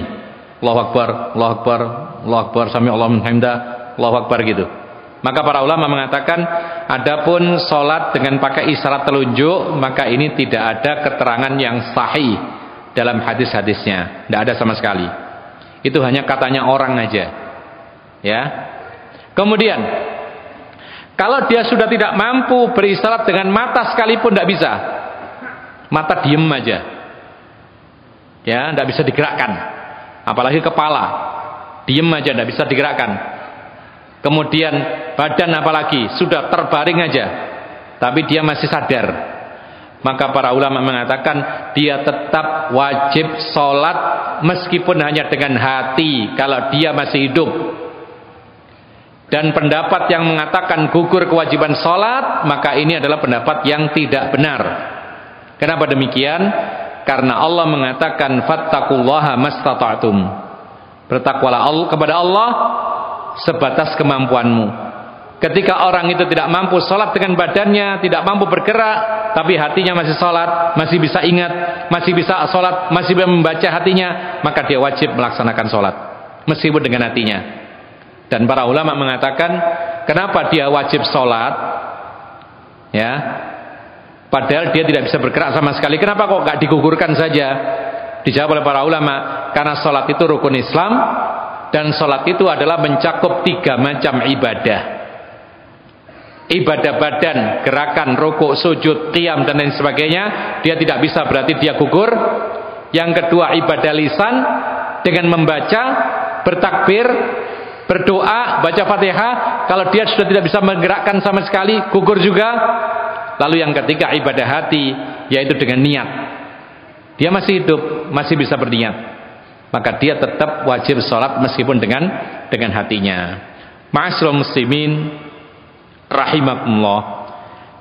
Allahu Akbar, Allahu Akbar, Allahu Akbar, sami Allahu liman hamidah, Allahu Akbar gitu. Maka para ulama mengatakan, adapun salat dengan pakai isyarat telunjuk, maka ini tidak ada keterangan yang sahih dalam hadis-hadisnya, tidak ada sama sekali. Itu hanya katanya orang aja, ya. Kemudian kalau dia sudah tidak mampu berisyarat dengan mata sekalipun, tidak bisa. Mata diem aja, ya, tidak bisa digerakkan. Apalagi kepala, diem aja, tidak bisa digerakkan. Kemudian badan apalagi sudah terbaring aja, tapi dia masih sadar. Maka para ulama mengatakan dia tetap wajib sholat meskipun hanya dengan hati kalau dia masih hidup. Dan pendapat yang mengatakan gugur kewajiban sholat, maka ini adalah pendapat yang tidak benar. Kenapa demikian? Karena Allah mengatakan fattaqullaha mastata'tum. Bertakwalah kepada Allah sebatas kemampuanmu. Ketika orang itu tidak mampu sholat dengan badannya, tidak mampu bergerak, tapi hatinya masih sholat, masih bisa ingat, masih bisa sholat, masih bisa membaca hatinya, maka dia wajib melaksanakan sholat meskipun dengan hatinya. Dan para ulama mengatakan, kenapa dia wajib sholat, ya, padahal dia tidak bisa bergerak sama sekali? Kenapa kok nggak digugurkan saja? Dijawab oleh para ulama, karena sholat itu rukun Islam, dan sholat itu adalah mencakup 3 macam ibadah. Ibadah badan, gerakan, rukuk, sujud, qiyam, dan lain sebagainya, dia tidak bisa, berarti dia gugur. Yang kedua, ibadah lisan, dengan membaca, bertakbir, berdoa, baca Fatihah. Kalau dia sudah tidak bisa menggerakkan sama sekali, gugur juga. Lalu yang ketiga, ibadah hati, yaitu dengan niat. Dia masih hidup, masih bisa berniat, maka dia tetap wajib sholat meskipun dengan hatinya. Ma'asyiral muslimin rahimakumullah.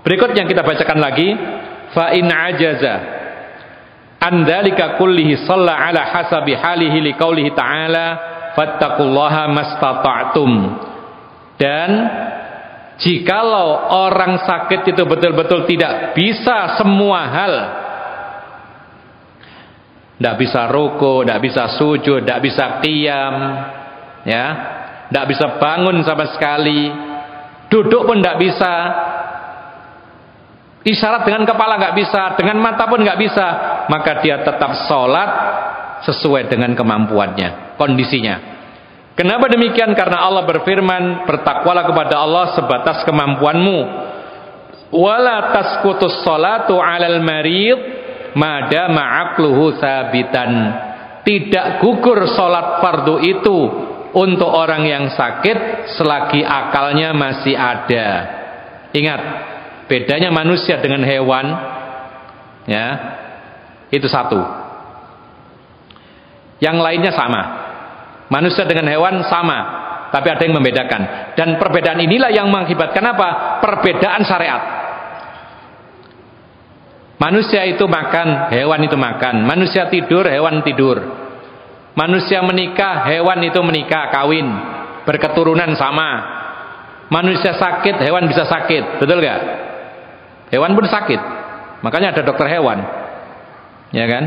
Berikut yang kita bacakan lagi, fa in ajaza an dzalika kullihi shalla ala hasabi halihi liqaulihi ta'ala fattaqullaha mastata'tum. Dan jikalau orang sakit itu betul-betul tidak bisa semua hal, tidak bisa ruku, tidak bisa sujud, tidak bisa qiyam, ya, tidak bisa bangun sama sekali, duduk pun tidak bisa, isyarat dengan kepala nggak bisa, dengan mata pun nggak bisa, maka dia tetap sholat sesuai dengan kemampuannya, kondisinya. Kenapa demikian? Karena Allah berfirman, bertakwalah kepada Allah sebatas kemampuanmu. Wala tasqutus sholatu 'alal marid madama aqluhu sabitan. Tidak gugur sholat fardu itu untuk orang yang sakit selagi akalnya masih ada. Ingat, Bedanya manusia dengan hewan, ya, itu satu. Yang lainnya sama. Manusia dengan hewan sama, tapi ada yang membedakan. Dan perbedaan inilah yang mengakibatkan apa? Perbedaan syariat. Manusia itu makan, hewan itu makan. Manusia tidur, hewan tidur. Manusia menikah, hewan itu menikah, kawin, berketurunan sama. Manusia sakit, hewan bisa sakit, betul gak? Hewan pun sakit, makanya ada dokter hewan, ya kan?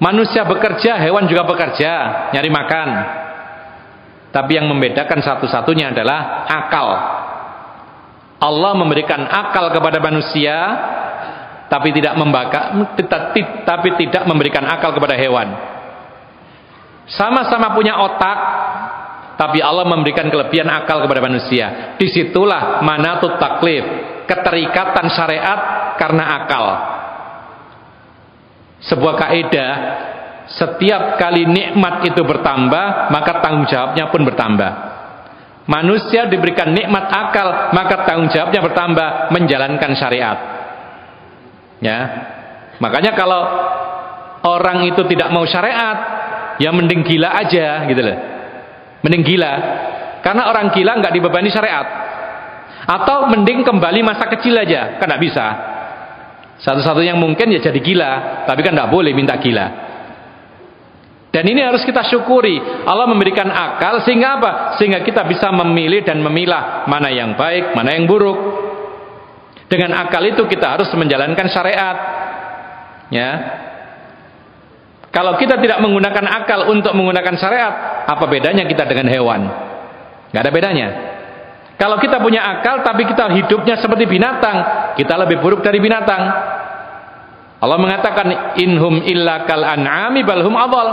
Manusia bekerja, hewan juga bekerja, nyari makan. Tapi yang membedakan satu-satunya adalah akal. Allah memberikan akal kepada manusia, tapi tidak memberikan akal kepada hewan. Sama-sama punya otak, tapi Allah memberikan kelebihan akal kepada manusia. Disitulah manatut taklif, keterikatan syariat karena akal. Sebuah kaidah, setiap kali nikmat itu bertambah, maka tanggung jawabnya pun bertambah. Manusia diberikan nikmat akal, maka tanggung jawabnya bertambah menjalankan syariat. Ya, makanya kalau orang itu tidak mau syariat, ya mending gila aja, gitu loh. Mending gila, karena orang gila nggak dibebani syariat. Atau mending kembali masa kecil aja, kan nggak bisa. Satu-satunya yang mungkin ya jadi gila, tapi kan nggak boleh minta gila. Dan ini harus kita syukuri. Allah memberikan akal sehingga apa? Sehingga kita bisa memilih dan memilah mana yang baik, mana yang buruk. Dengan akal itu kita harus menjalankan syariat. Ya. Kalau kita tidak menggunakan akal untuk menggunakan syariat, apa bedanya kita dengan hewan? Nggak ada bedanya. Kalau kita punya akal tapi kita hidupnya seperti binatang, kita lebih buruk dari binatang. Allah mengatakan inhum illa kal an'ami balhum adall.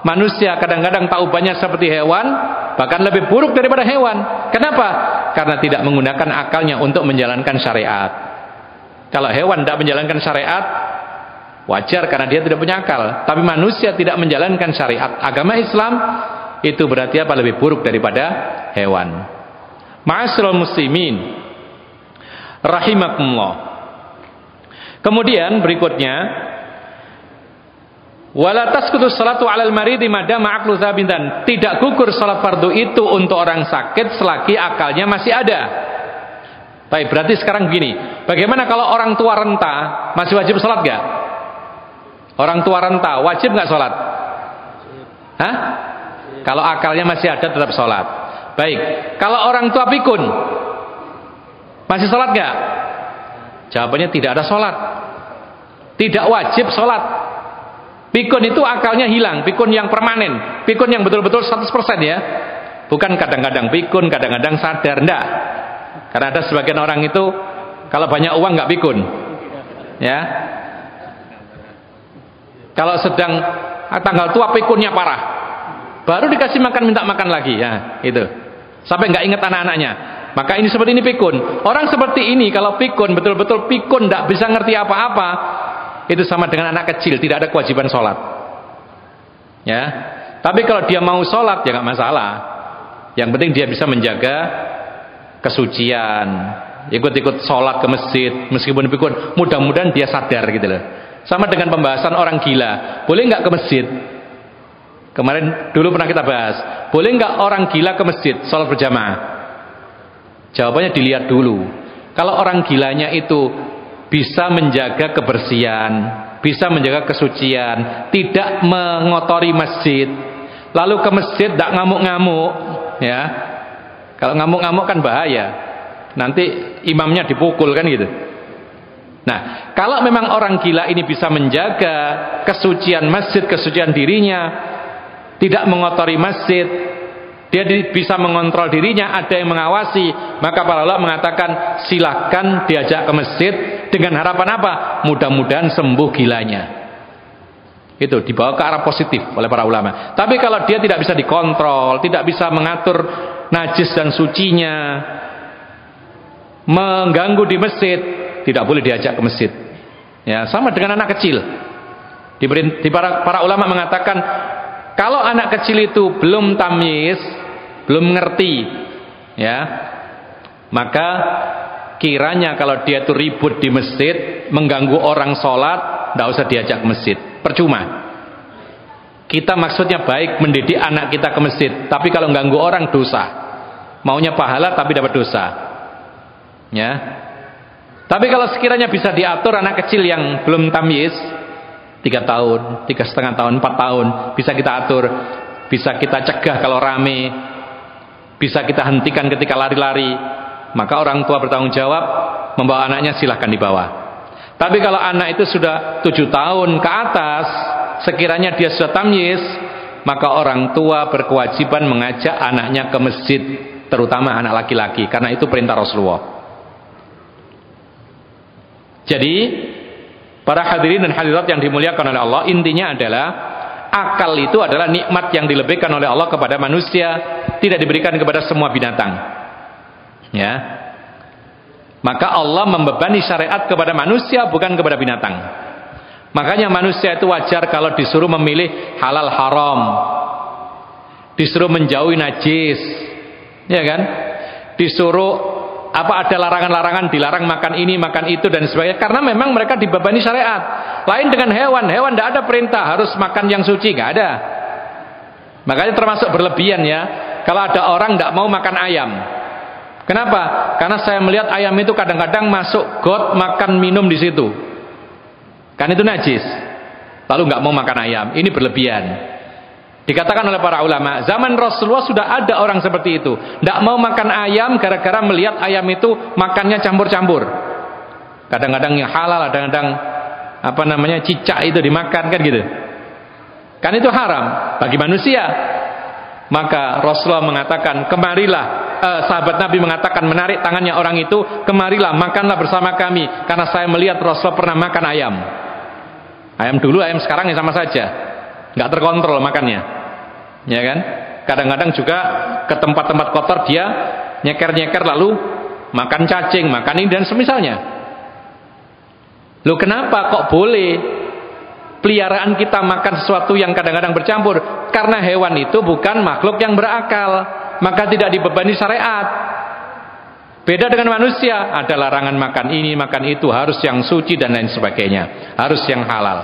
Manusia kadang-kadang taubannya seperti hewan, bahkan lebih buruk daripada hewan. Kenapa? Karena tidak menggunakan akalnya untuk menjalankan syariat. Kalau hewan tidak menjalankan syariat, wajar karena dia tidak punya akal. Tapi manusia tidak menjalankan syariat agama Islam, itu berarti apa? Lebih buruk daripada hewan. Ma'asyiral muslimin rahimakumullah. Kemudian berikutnya, wala tasqutu sholatu 'alal maridi madama aqlu zabindan. Tidak gugur salat fardu itu untuk orang sakit selagi akalnya masih ada. Baik, berarti sekarang begini, bagaimana kalau orang tua renta masih wajib salat enggak? Orang tua renta wajib enggak salat? Hah? Kalau akalnya masih ada tetap salat. Baik, kalau orang tua pikun masih sholat gak? Jawabannya tidak ada sholat. Tidak wajib sholat. Pikun itu akalnya hilang, pikun yang permanen, pikun yang betul-betul 100% ya. Bukan kadang-kadang pikun, kadang-kadang sadar, enggak. Karena ada sebagian orang itu kalau banyak uang gak pikun. Ya. Kalau sedang tanggal tua pikunnya parah, baru dikasih makan minta makan lagi, ya itu. Sampai nggak ingat anak-anaknya. Maka ini seperti ini pikun. Orang seperti ini kalau pikun, betul-betul pikun, nggak bisa ngerti apa-apa, itu sama dengan anak kecil, tidak ada kewajiban sholat. Ya. Tapi kalau dia mau sholat ya nggak masalah. Yang penting dia bisa menjaga kesucian, ikut-ikut sholat ke masjid, meskipun pikun. Mudah-mudahan dia sadar gitu loh. Sama dengan pembahasan orang gila, boleh nggak ke masjid? Kemarin dulu pernah kita bahas, boleh nggak orang gila ke masjid sholat berjamaah? Jawabannya dilihat dulu. Kalau orang gilanya itu bisa menjaga kebersihan, bisa menjaga kesucian, tidak mengotori masjid, lalu ke masjid tidak ngamuk-ngamuk, ya. Kalau ngamuk-ngamuk kan bahaya, nanti imamnya dipukul kan gitu. Nah, kalau memang orang gila ini bisa menjaga kesucian masjid, kesucian dirinya, tidak mengotori masjid, dia bisa mengontrol dirinya, ada yang mengawasi, maka para ulama mengatakan silahkan diajak ke masjid dengan harapan apa? Mudah-mudahan sembuh gilanya. Itu dibawa ke arah positif oleh para ulama. Tapi kalau dia tidak bisa dikontrol, tidak bisa mengatur najis dan sucinya, mengganggu di masjid, tidak boleh diajak ke masjid. Ya, sama dengan anak kecil. Para ulama mengatakan kalau anak kecil itu belum tamyiz, belum ngerti ya, maka kiranya kalau dia itu ribut di masjid, mengganggu orang sholat, tidak usah diajak ke masjid, percuma. Kita maksudnya baik, mendidik anak kita ke masjid, tapi kalau mengganggu orang dosa. Maunya pahala tapi dapat dosa, ya. Tapi kalau sekiranya bisa diatur, anak kecil yang belum tamyiz, 3 tahun, 3,5 tahun, 4 tahun, bisa kita atur, bisa kita cegah kalau rame, bisa kita hentikan ketika lari-lari, maka orang tua bertanggung jawab, membawa anaknya silahkan dibawa. Tapi kalau anak itu sudah 7 tahun ke atas, sekiranya dia sudah tamyiz, maka orang tua berkewajiban mengajak anaknya ke masjid, terutama anak laki-laki, karena itu perintah Rasulullah. Jadi para hadirin dan hadirat yang dimuliakan oleh Allah, intinya adalah akal itu adalah nikmat yang dilebihkan oleh Allah kepada manusia, tidak diberikan kepada semua binatang, ya. Maka Allah membebani syariat kepada manusia, bukan kepada binatang. Makanya manusia itu wajar kalau disuruh memilih halal haram, disuruh menjauhi najis, ya kan, disuruh ada larangan-larangan, dilarang makan ini, makan itu dan sebagainya, karena memang mereka dibebani syariat. Lain dengan hewan tidak ada perintah harus makan yang suci, nggak ada. Makanya termasuk berlebihan, ya, kalau ada orang tidak mau makan ayam. Kenapa? Karena saya melihat ayam itu kadang-kadang masuk got, makan minum di situ, kan itu najis, lalu nggak mau makan ayam. Ini berlebihan. Dikatakan oleh para ulama, zaman Rasulullah sudah ada orang seperti itu, tidak mau makan ayam gara-gara melihat ayam itu makannya campur-campur. Kadang-kadang yang halal, kadang-kadang cicak itu dimakan, kan gitu. Kan itu haram bagi manusia. Maka Rasulullah mengatakan, kemarilah, sahabat Nabi mengatakan, menarik tangannya orang itu, kemarilah, makanlah bersama kami, karena saya melihat Rasulullah pernah makan ayam. Ayam dulu, ayam sekarang ya sama saja, nggak terkontrol makannya, ya kan. Kadang-kadang juga ke tempat-tempat kotor dia nyeker-nyeker, lalu makan cacing, makan ini dan semisalnya. Loh, kenapa kok boleh peliharaan kita makan sesuatu yang kadang-kadang bercampur? Karena hewan itu bukan makhluk yang berakal, maka tidak dibebani syariat. Beda dengan manusia, ada larangan makan ini, makan itu, harus yang suci dan lain sebagainya, harus yang halal.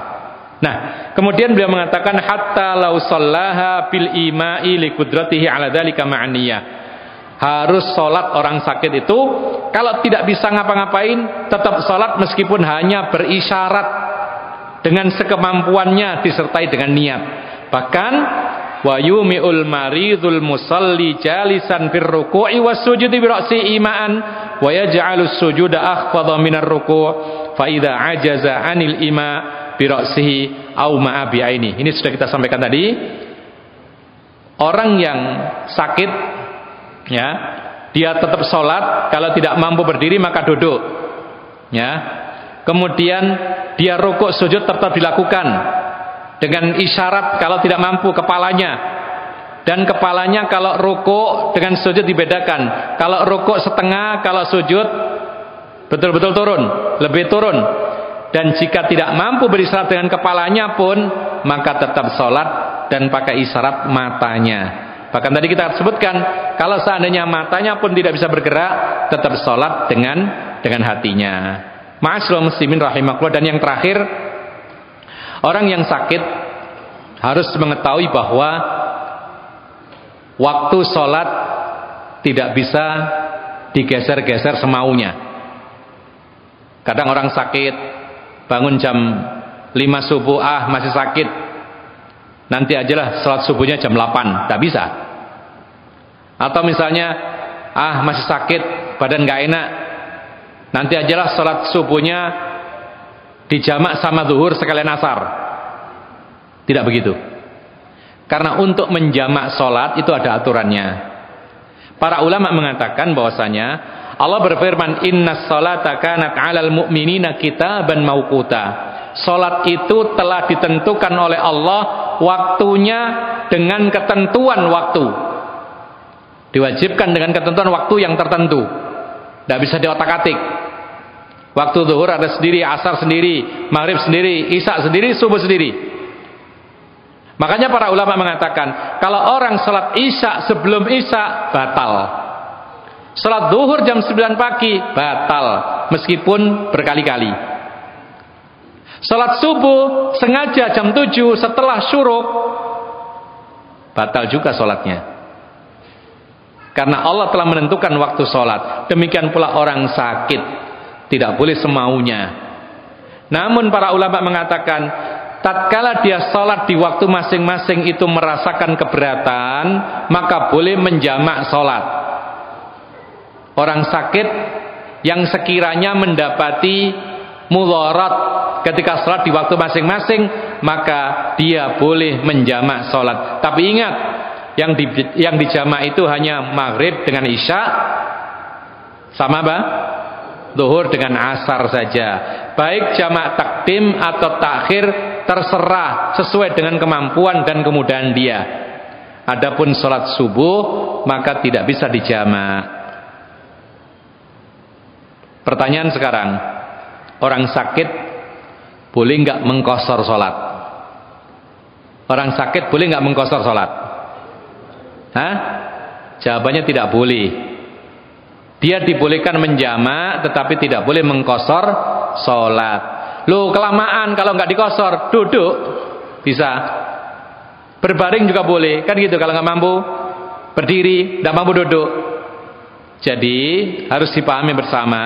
Nah, kemudian beliau mengatakan, hatta law shallaha bil ima'i li qudratihi ala dzalika ma'niyah. Harus sholat orang sakit itu, kalau tidak bisa ngapa-ngapain, tetap sholat meskipun hanya berisyarat, dengan sekemampuannya disertai dengan niat. Bahkan wa yumi'ul maridul musalli jalisan fir ruku'i was sujudi bi ra'si ima'an wa yaj'alus sujuda akhfadha minar ruku' fa idza ajaza 'anil ima' bi ra'sihi aw ma'a bi aini. Ini sudah kita sampaikan tadi. Orang yang sakit, ya, dia tetap sholat, kalau tidak mampu berdiri maka duduk, ya. Kemudian dia rukuk sujud tetap dilakukan dengan isyarat, kalau tidak mampu kepalanya, dan kepalanya kalau rukuk dengan sujud dibedakan, kalau rukuk setengah, kalau sujud betul-betul turun, lebih turun. Dan jika tidak mampu berisyarat dengan kepalanya pun, maka tetap sholat dan pakai isyarat matanya. Bahkan tadi kita sebutkan, kalau seandainya matanya pun tidak bisa bergerak, tetap sholat dengan hatinya. Ma'asyiral muslimin rahimakumullah. Dan yang terakhir, orang yang sakit harus mengetahui bahwa waktu sholat tidak bisa digeser-geser semaunya. Kadang orang sakit bangun jam 5 subuh, masih sakit, nanti ajalah sholat subuhnya jam 8, tak bisa. Atau misalnya masih sakit, badan gak enak, nanti ajalah sholat subuhnya dijamak sama zuhur sekalian asar. Tidak begitu. Karena untuk menjamak sholat itu ada aturannya. Para ulama mengatakan bahwasanya Allah berfirman, innas sholata kanat 'alal mu'minina kitaban mauquta. Sholat itu telah ditentukan oleh Allah waktunya dengan ketentuan waktu. Diwajibkan dengan ketentuan waktu yang tertentu. Tidak bisa diotak-atik. Waktu zuhur ada sendiri, asar sendiri, maghrib sendiri, isya sendiri, subuh sendiri. Makanya para ulama mengatakan, kalau orang sholat isya sebelum isya batal. Salat zuhur jam 9 pagi batal meskipun berkali-kali. Salat subuh sengaja jam 7 setelah syuruk batal juga salatnya. Karena Allah telah menentukan waktu salat. Demikian pula orang sakit tidak boleh semaunya. Namun para ulama mengatakan tatkala dia salat di waktu masing-masing itu merasakan keberatan, maka boleh menjamak salat. Orang sakit yang sekiranya mendapati mudarat ketika salat di waktu masing-masing, maka dia boleh menjamak salat. Tapi ingat, yang dijamak itu hanya maghrib dengan isya, sama apa? Zuhur dengan asar saja. Baik jamak takdim atau takhir terserah sesuai dengan kemampuan dan kemudahan dia. Adapun salat subuh maka tidak bisa dijamak. Pertanyaan sekarang, orang sakit boleh nggak mengqashar salat? Orang sakit boleh nggak mengqashar salat? Hah? Jawabannya tidak boleh. Dia dibolehkan menjamak tetapi tidak boleh mengqashar salat. Loh, kelamaan kalau nggak diqashar, duduk bisa. Berbaring juga boleh, kan gitu kalau nggak mampu berdiri, nggak mampu duduk. Jadi harus dipahami bersama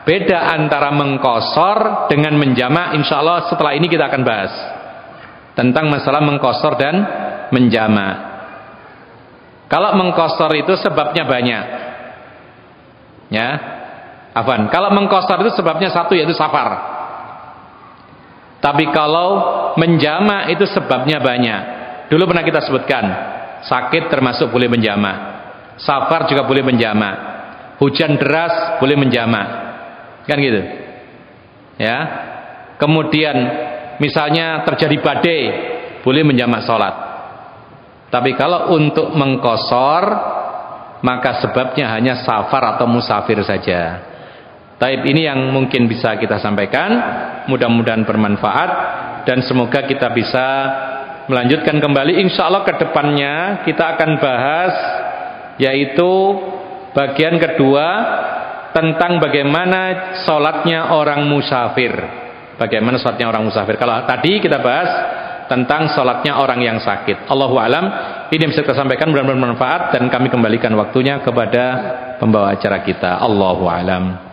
beda antara mengqashar dengan menjamak. Insya Allah setelah ini kita akan bahas tentang masalah mengqashar dan menjamak. Kalau mengqashar itu sebabnya banyak, ya, afwan. Kalau mengqashar itu sebabnya satu, yaitu safar. Tapi kalau menjamak itu sebabnya banyak. Dulu pernah kita sebutkan, sakit termasuk boleh menjamak, safar juga boleh menjamak, hujan deras boleh menjamak, kan gitu, ya. Kemudian misalnya terjadi badai boleh menjamak sholat. Tapi kalau untuk mengqashar maka sebabnya hanya safar atau musafir saja. Taib, ini yang mungkin bisa kita sampaikan. Mudah-mudahan bermanfaat dan semoga kita bisa melanjutkan kembali. Insya Allah ke depannya kita akan bahas yaitu bagian kedua tentang bagaimana sholatnya orang musafir. Bagaimana sholatnya orang musafir. Kalau tadi kita bahas tentang sholatnya orang yang sakit. Allahu a'lam. Ini yang bisa kita sampaikan, mudah-mudahan bermanfaat dan kami kembalikan waktunya kepada pembawa acara kita. Allahu a'lam.